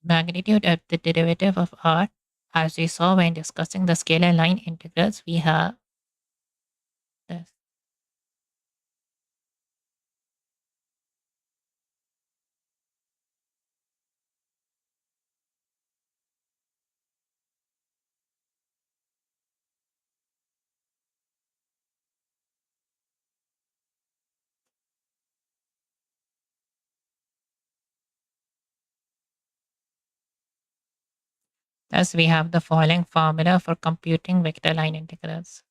magnitude of the derivative of r, as we saw when discussing the scalar line integrals, we have this. Thus, we have the following formula for computing vector line integrals.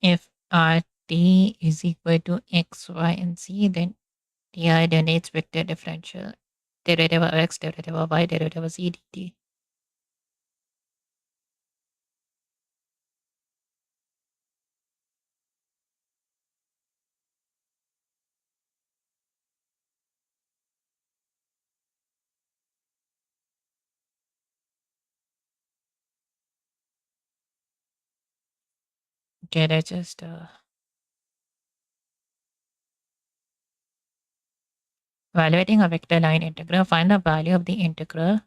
If RT is equal to x, y, and z, then TI denotes vector differential derivative of x, derivative of y, derivative of z dt. Okay, let's just evaluating a vector line integral, find the value of the integral.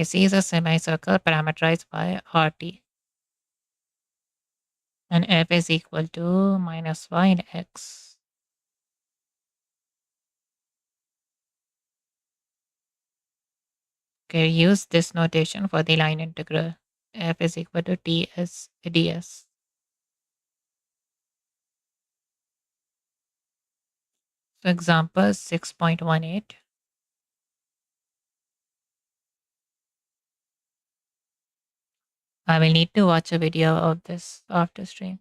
C is a semicircle parameterized by RT, and f is equal to minus y in x. Okay, use this notation for the line integral. F is equal to ts ds. So example 6.18. I will need to watch a video of this after stream.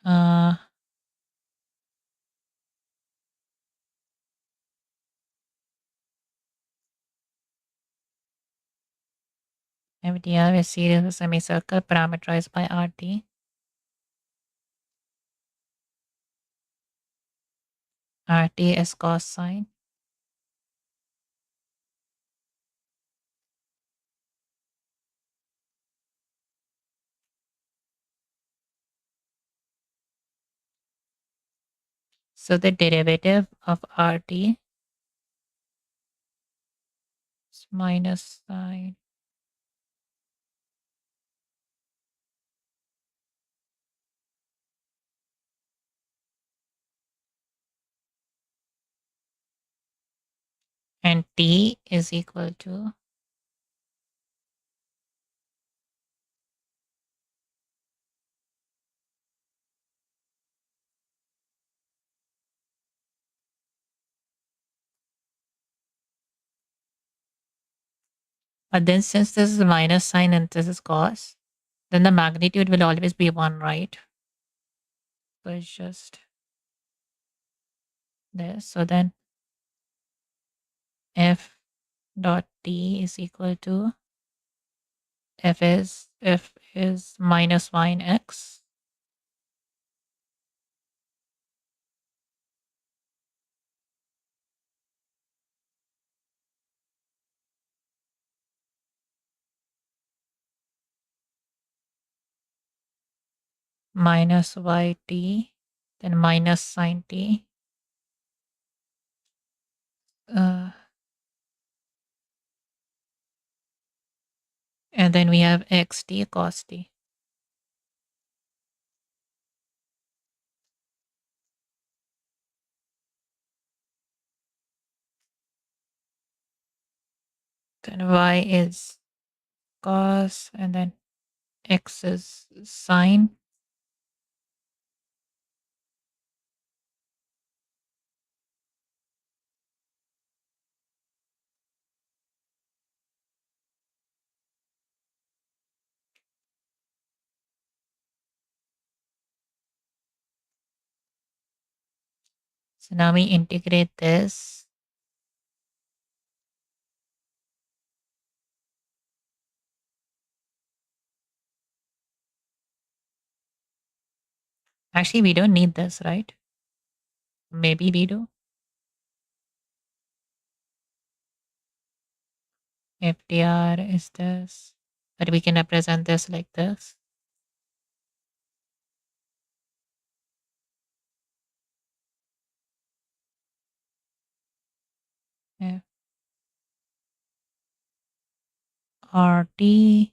Uh, MDR is series of semicircle parameterized by RT. RT is cos sine. So the derivative of RT is minus sine and T is equal to, but then since this is minus sign and this is cos, then the magnitude will always be 1, right? So it's just this. So then F dot T is equal to F is minus sine x minus yt, then minus sine t. Uh, and then we have xt cos t. Then y is cos, and then x is sine. So now we integrate this. Actually, we don't need this, right? Maybe we do. FDR is this, but we can represent this like this. RT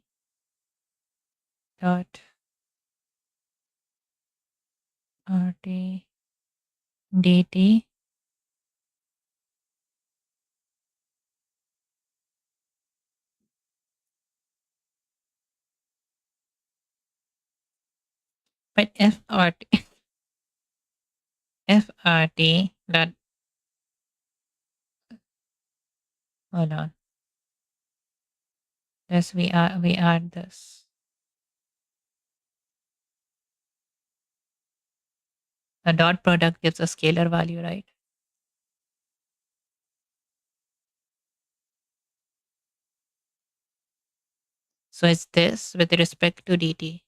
dot RT dt but FRT dot, hold on, this we add this. The dot product gives a scalar value, right? So it's this with respect to dt.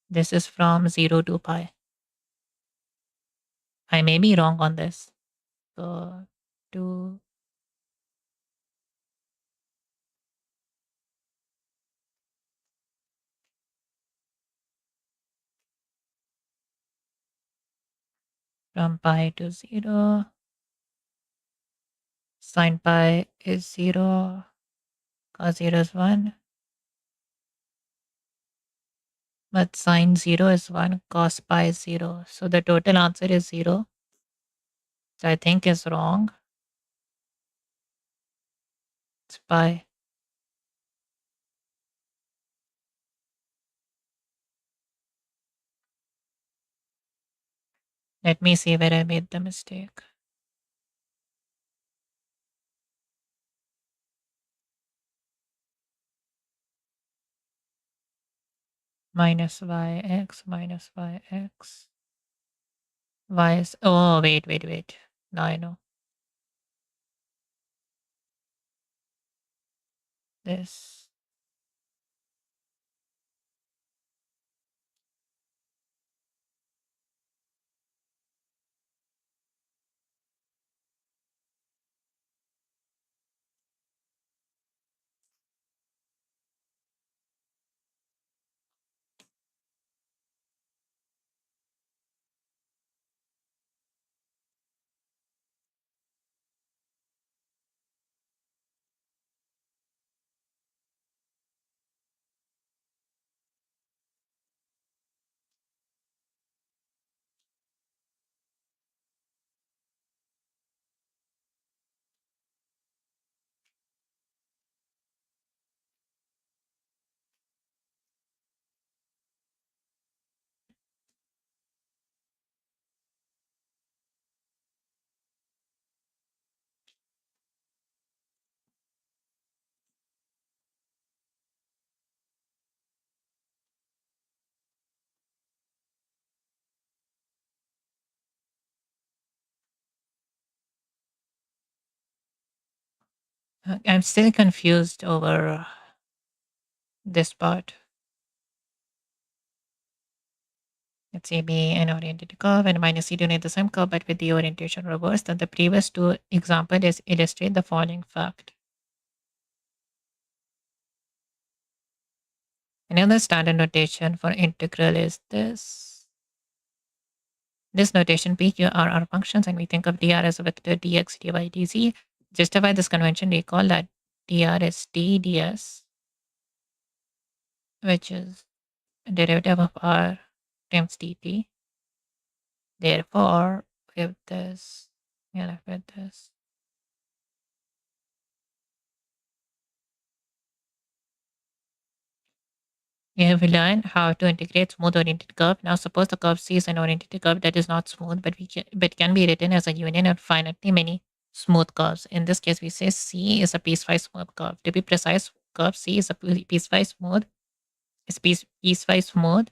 This is from 0 to pi. I may be wrong on this. So to from pi to 0, sine pi is 0, cos 0 is 1, but sine 0 is 1, cos pi is 0. So the total answer is 0. So I think is wrong. It's pi. Let me see where I made the mistake. Minus yx minus yx. Y is, oh, wait. Now I know. This. I'm still confused over this part. Let's say be an oriented curve and minus c donate the same curve but with the orientation reversed. Then the previous two example is illustrate the following fact. Another standard notation for integral is this. This notation p, q, r are functions and we think of dr as a vector dx, dy, dz. Justify this convention, recall that dr is d ds, which is derivative of r times dt. Therefore, with this, yeah, with this, we have learned how to integrate smooth oriented curve. Now, suppose the curve C is an oriented curve that is not smooth, but can be written as a union of finitely many smooth curves. In this case, we say C is a piecewise smooth curve. To be precise, curve C is a piecewise smooth. Is piecewise smooth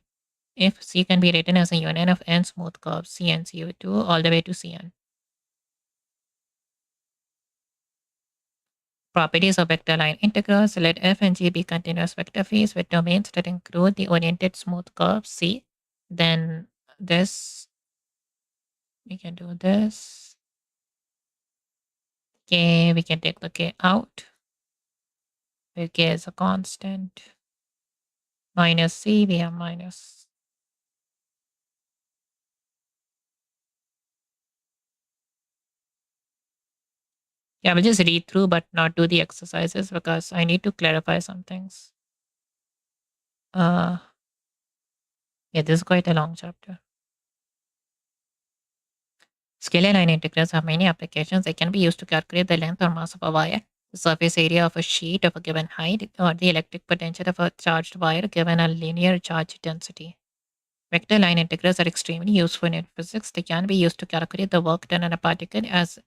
if C can be written as a union of n smooth curves, C and CO2 all the way to Cn. Properties of vector line integrals. Let f and g be continuous vector fields with domains that include the oriented smooth curve C. Then this, we can do this. K, we can take the K out, where K is a constant. Minus C, we have minus. Yeah, we'll just read through but not do the exercises because I need to clarify some things. Yeah, this is quite a long chapter. Scalar line integrals have many applications. They can be used to calculate the length or mass of a wire, the surface area of a sheet of a given height, or the electric potential of a charged wire given a linear charge density. Vector line integrals are extremely useful in physics. They can be used to calculate the work done on a particle as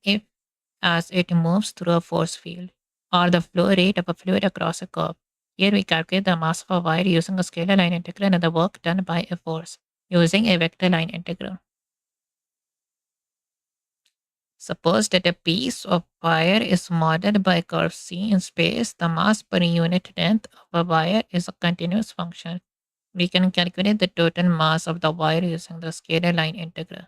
it moves through a force field, or the flow rate of a fluid across a curve. Here we calculate the mass of a wire using a scalar line integral and the work done by a force using a vector line integral. Suppose that a piece of wire is modeled by curve C in space. The mass per unit length of a wire is a continuous function. We can calculate the total mass of the wire using the scalar line integral.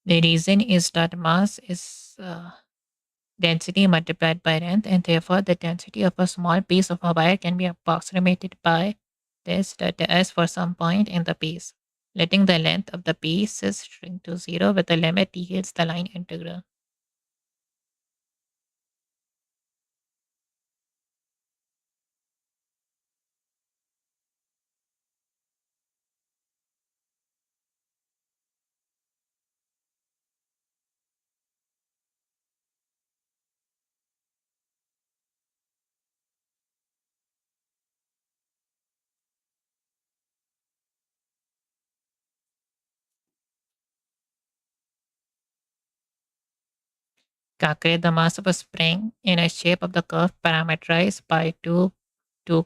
The reason is that mass is density multiplied by length, and therefore the density of a small piece of a wire can be approximated by this delta S for some point in the piece, letting the length of the pieces shrink to zero with the limit t hits the line integral. Calculate the mass of a spring in a shape of the curve parameterized by 2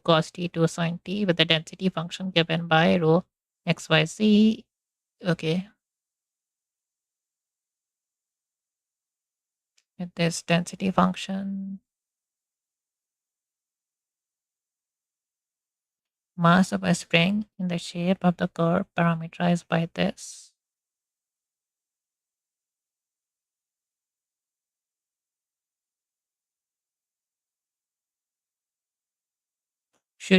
cos t 2 sin t with the density function given by rho xyz. Okay, with this density function, mass of a spring in the shape of the curve parameterized by this.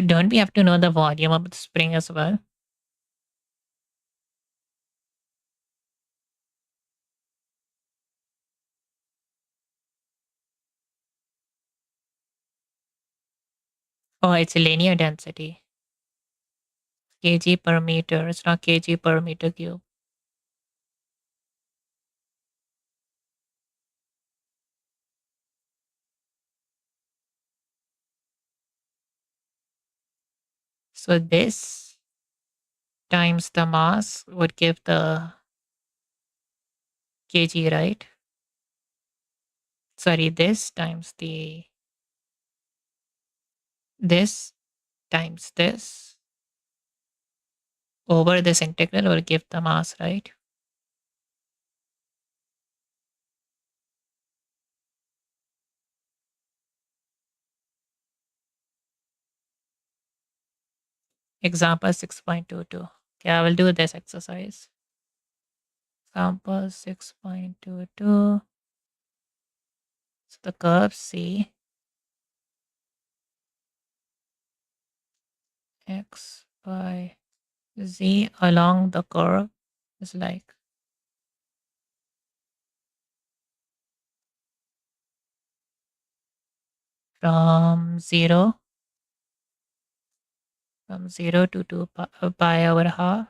Don't we have to know the volume of the spring as well? Oh, it's a linear density. Kg per meter. It's not kg per meter cube. So this times the mass would give the kg, right? Sorry, this times the this times this over this integral will give the mass, right? Example 6.22. Okay, I will do this exercise. Example 6.22. So the curve C x by z along the curve is like from 0 to 2 pi over half,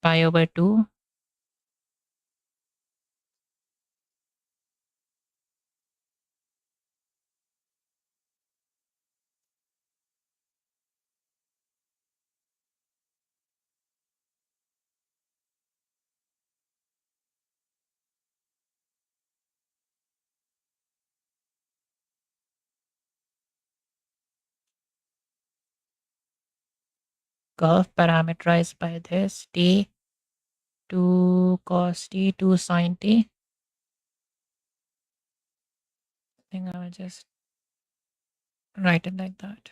pi over 2. Curve parameterized by this t 2 cos t 2 sin t. I think I will just write it like that.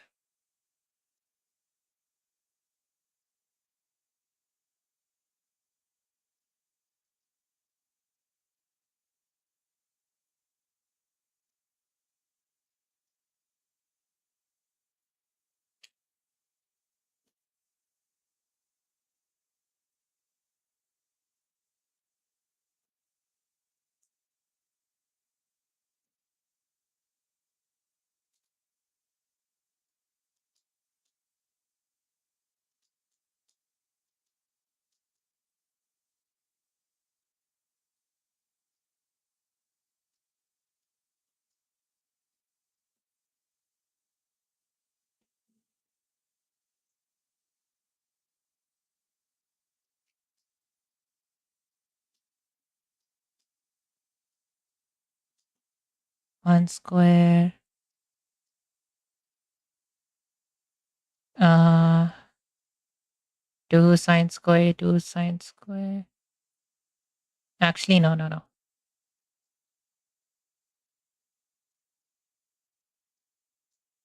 One square, uh, 2 sine square, 2 sine square. Actually, no.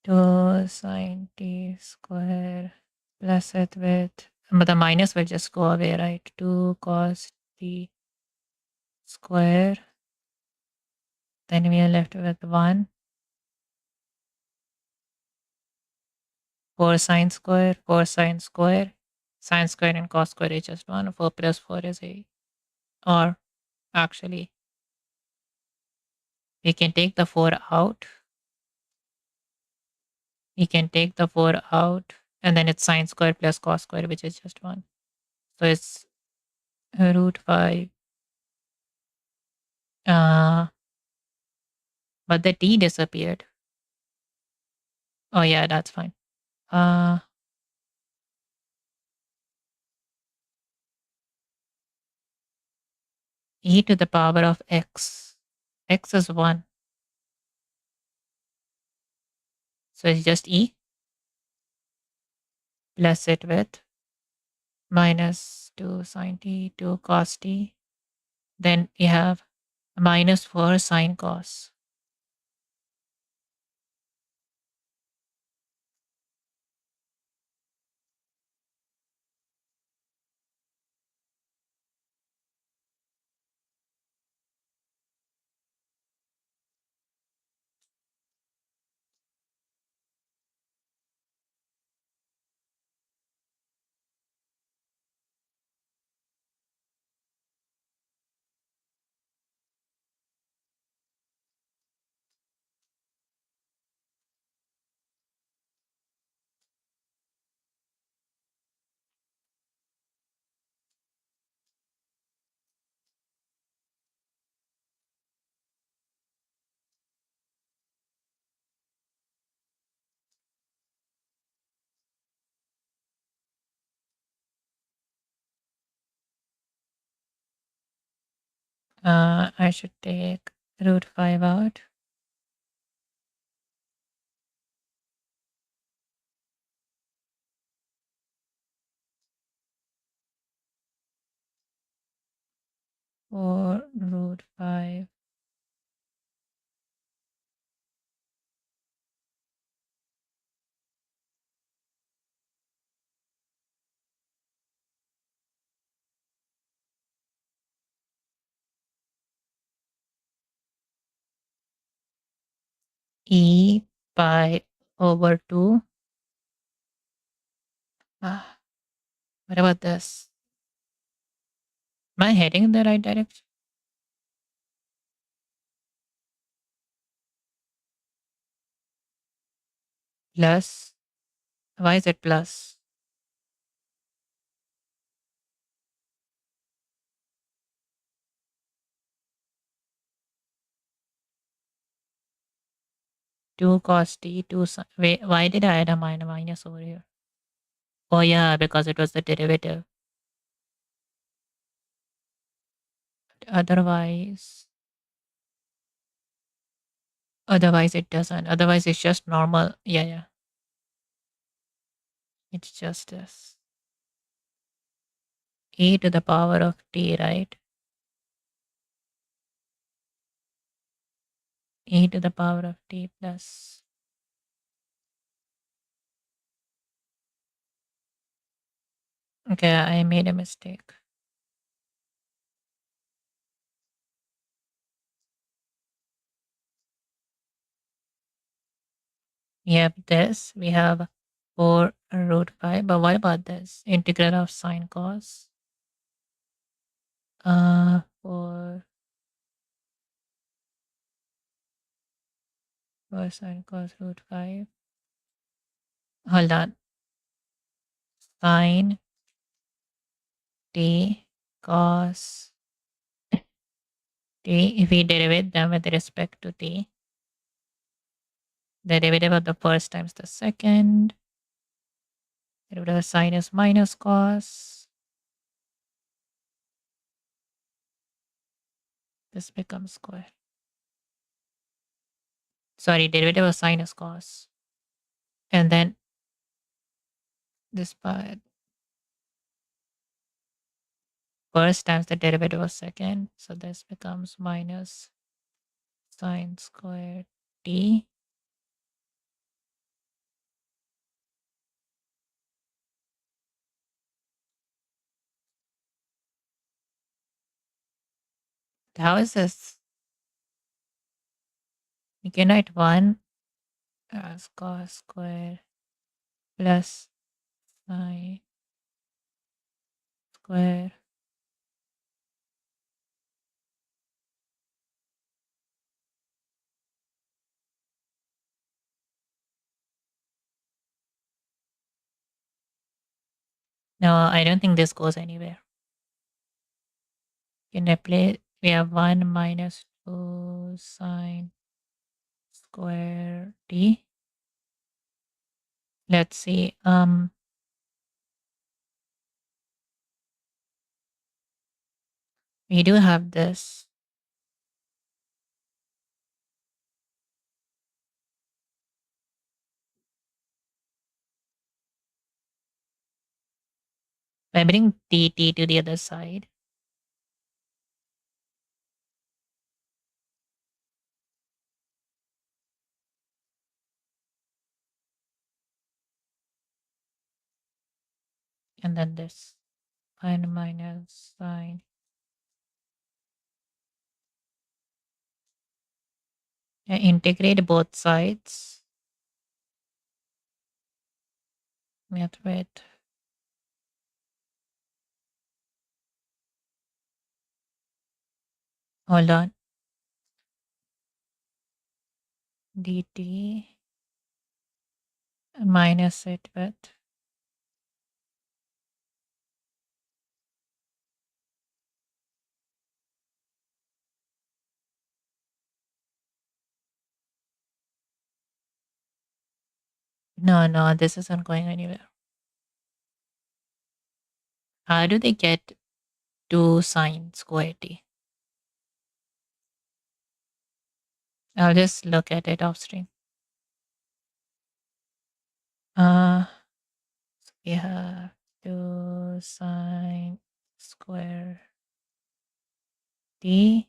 2 sine t square plus it with, but the minus will just go away, right? 2 cos t square. Then we are left with 1. 4 sine square, 4 sine square. Sine square and cos square is just 1. 4 plus 4 is 8. Or actually, we can take the 4 out. We can take the 4 out. And then it's sine square plus cos square, which is just 1. So it's root 5. Uh, but the t disappeared. Oh yeah, that's fine. Uh, e to the power of x. X is 1. So it's just e plus it with minus 2 sine t, 2 cos t. Then we have minus 4 sine cos. I should take root 5 out. 4 root 5 e pi over 2. Ah, what about this? Am I heading in the right direction? Plus. Why is it plus? 2 cos t, 2 sin. Wait, why did I add a minus over here? Oh, yeah, because it was the derivative. Otherwise, otherwise it doesn't. Otherwise, it's just normal. Yeah, yeah. It's just this. E to the power of t, right? E to the power of t plus. Okay, I made a mistake. We have this. We have 4 root 5. But what about this? Integral of sine cos. 4 sine cos root 5. Hold on. Sine t cos t. If we derivate them with respect to t, the derivative of the first times the second. Derivative of sine is minus cos. This becomes square. Sorry, derivative of sine is cos. And then this part first times the derivative of second. So this becomes minus sine squared t. How is this? You can write 1 as cos square plus sine square. No, I don't think this goes anywhere. You can replace, we have 1 minus 2 sine square t. Let's see. We do have this. I bring dt to the other side. And then this 1 minus sine. I integrate both sides. Wait. Hold on. Dt minus it with. No, this isn't going anywhere. How do they get 2 sine square t? I'll just look at it off stream. We have 2 sine square t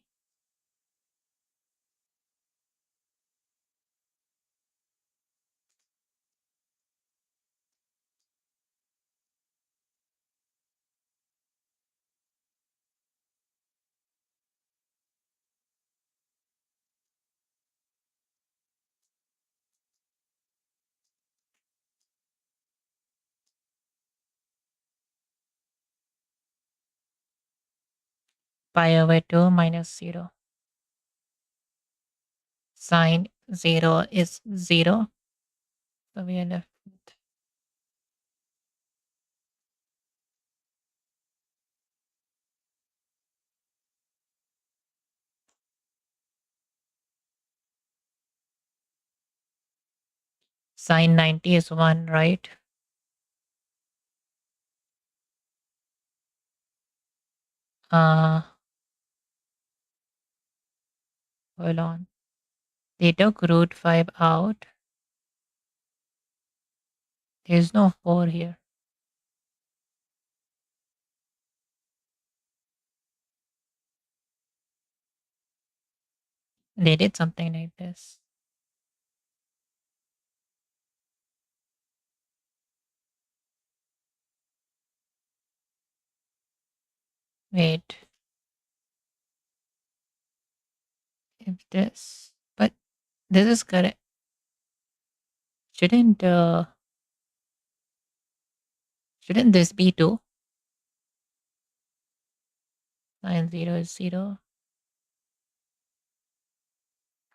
pi over 2 minus 0. Sine 0 is 0. So we are left with sine 90 is 1, right? Uh, Hold on. They took root 5 out. There's no 4 here. They did something like this. Wait, if this, but this is correct. Shouldn't shouldn't this be 2? Sine 0 is 0.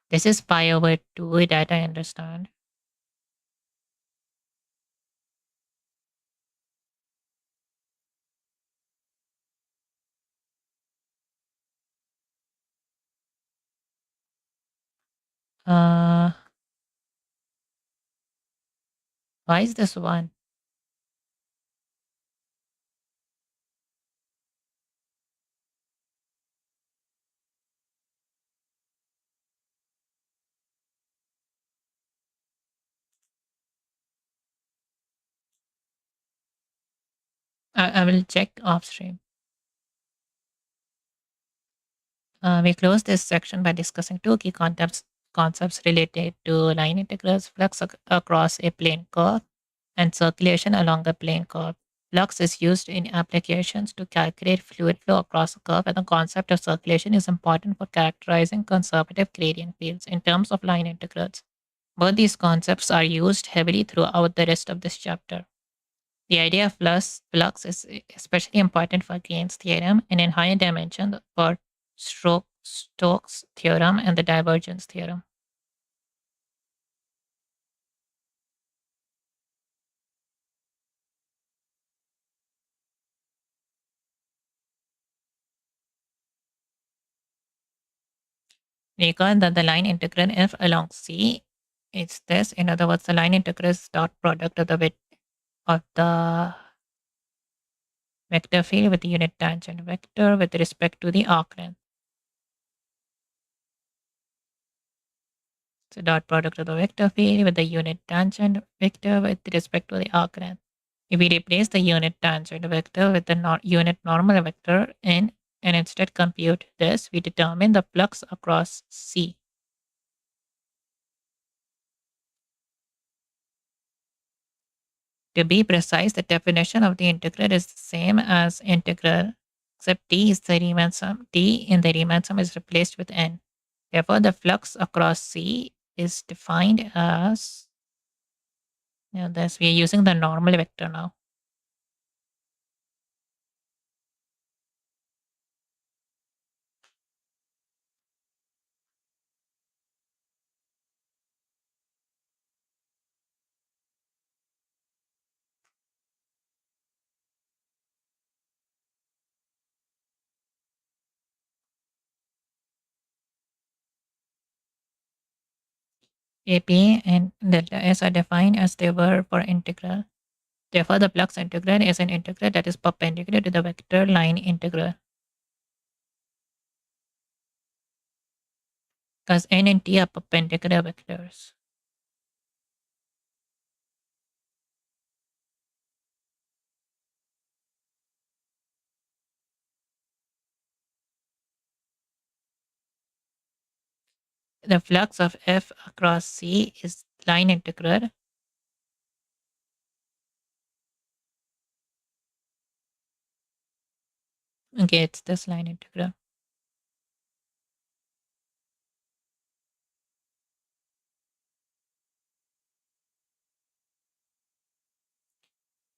This is pi over 2, that I understand. Uh, why is this 1? I will check off stream. We close this section by discussing two key concepts related to line integrals, flux across a plane curve, and circulation along the plane curve. Flux is used in applications to calculate fluid flow across a curve, and the concept of circulation is important for characterizing conservative gradient fields in terms of line integrals. Both these concepts are used heavily throughout the rest of this chapter. The idea of flux is especially important for Gain's theorem and in higher dimension for Stokes' theorem and the divergence theorem. Recall that the line integral f along C is this. In other words, the line integral is dot product of the vector field with the unit tangent vector with respect to the arc length. So dot product of the vector field with the unit tangent vector with respect to the arc length. If we replace the unit tangent vector with the unit normal vector and instead compute this, we determine the flux across C. To be precise, the definition of the integral is the same as integral, except t is the Riemann sum. T in the Riemann sum is replaced with n. Therefore, the flux across C is defined as, this. We are using the normal vector now. AP and delta S are defined as they were for integral. Therefore, the flux integral is an integral that is perpendicular to the vector line integral. Because n and t are perpendicular vectors. the flux of f across C is line integral. Okay, it's this line integral.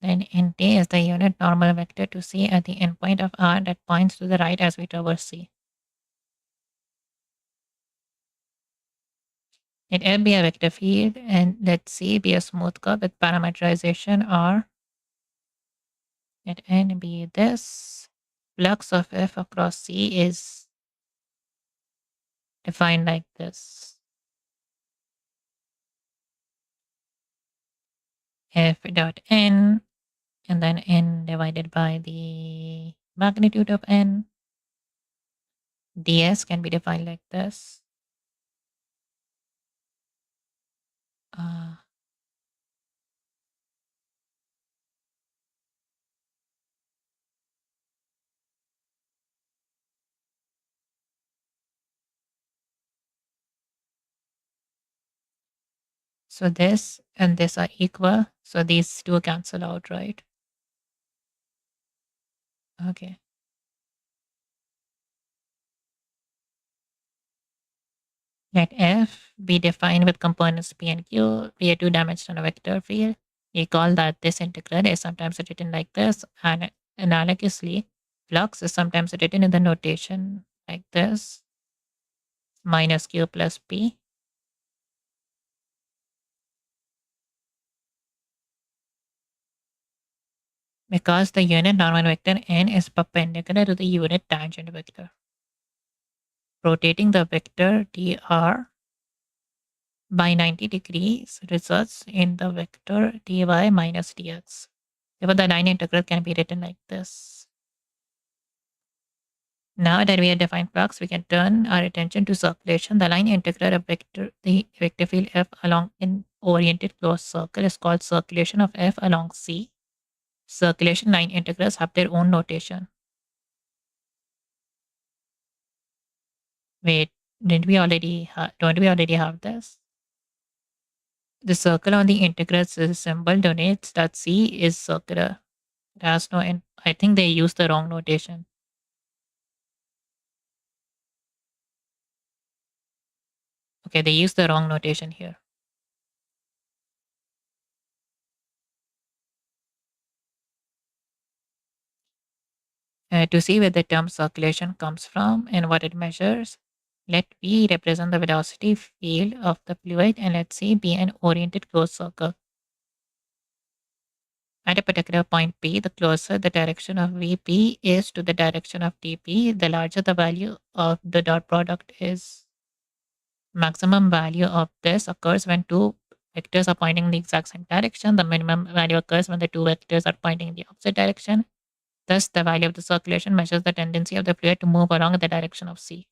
Then nt is the unit normal vector to C at the endpoint of R that points to the right as we traverse C. Let F be a vector field and let C be a smooth curve with parameterization R. Let N be this. Flux of F across C is defined like this. F dot N and then N divided by the magnitude of N. ds can be defined like this. Uh, so this and this are equal. So these two cancel out, right? Okay. Let F be defined with components P and Q, be a two-dimensional vector field. Recall that this integral is sometimes written like this, and analogously, flux is sometimes written in the notation like this, minus Q plus P. Because the unit normal vector n is perpendicular to the unit tangent vector. Rotating the vector dr by 90 degrees results in the vector dy minus dx. Therefore, the line integral can be written like this. Now that we have defined flux, we can turn our attention to circulation. The line integral of the vector field f along an oriented closed circle is called circulation of f along C. Circulation line integrals have their own notation. Wait, don't we already have this? The circle on the integral symbol denotes that C is circular. It has no end. I think they used the wrong notation. Okay, they used the wrong notation here. To see where the term circulation comes from and what it measures, let V represent the velocity field of the fluid and let C be an oriented closed circle. At a particular point P, the closer the direction of Vp is to the direction of dP, the larger the value of the dot product is. Maximum value of this occurs when two vectors are pointing in the exact same direction. The minimum value occurs when the two vectors are pointing in the opposite direction. Thus, the value of the circulation measures the tendency of the fluid to move along in the direction of C.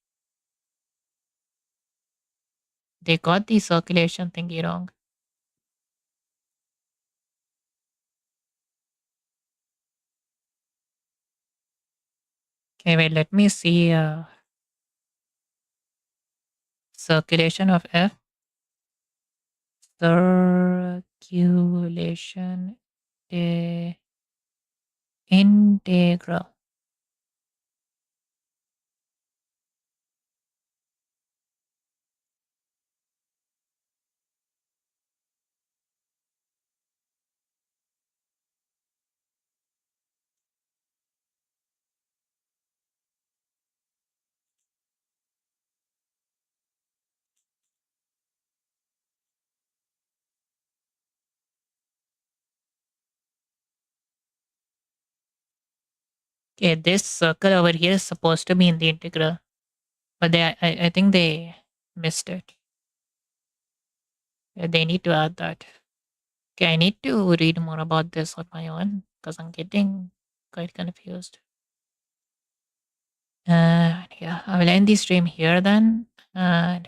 They got the circulation thingy wrong. Okay, wait, let me see. Circulation of F. Circulation integral. Okay, this circle over here is supposed to be in the integral, but I think they missed it. They need to add that. Okay, I need to read more about this on my own because I'm getting quite confused. And yeah, I will end the stream here then. And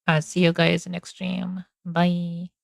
I'll see you guys next stream. Bye.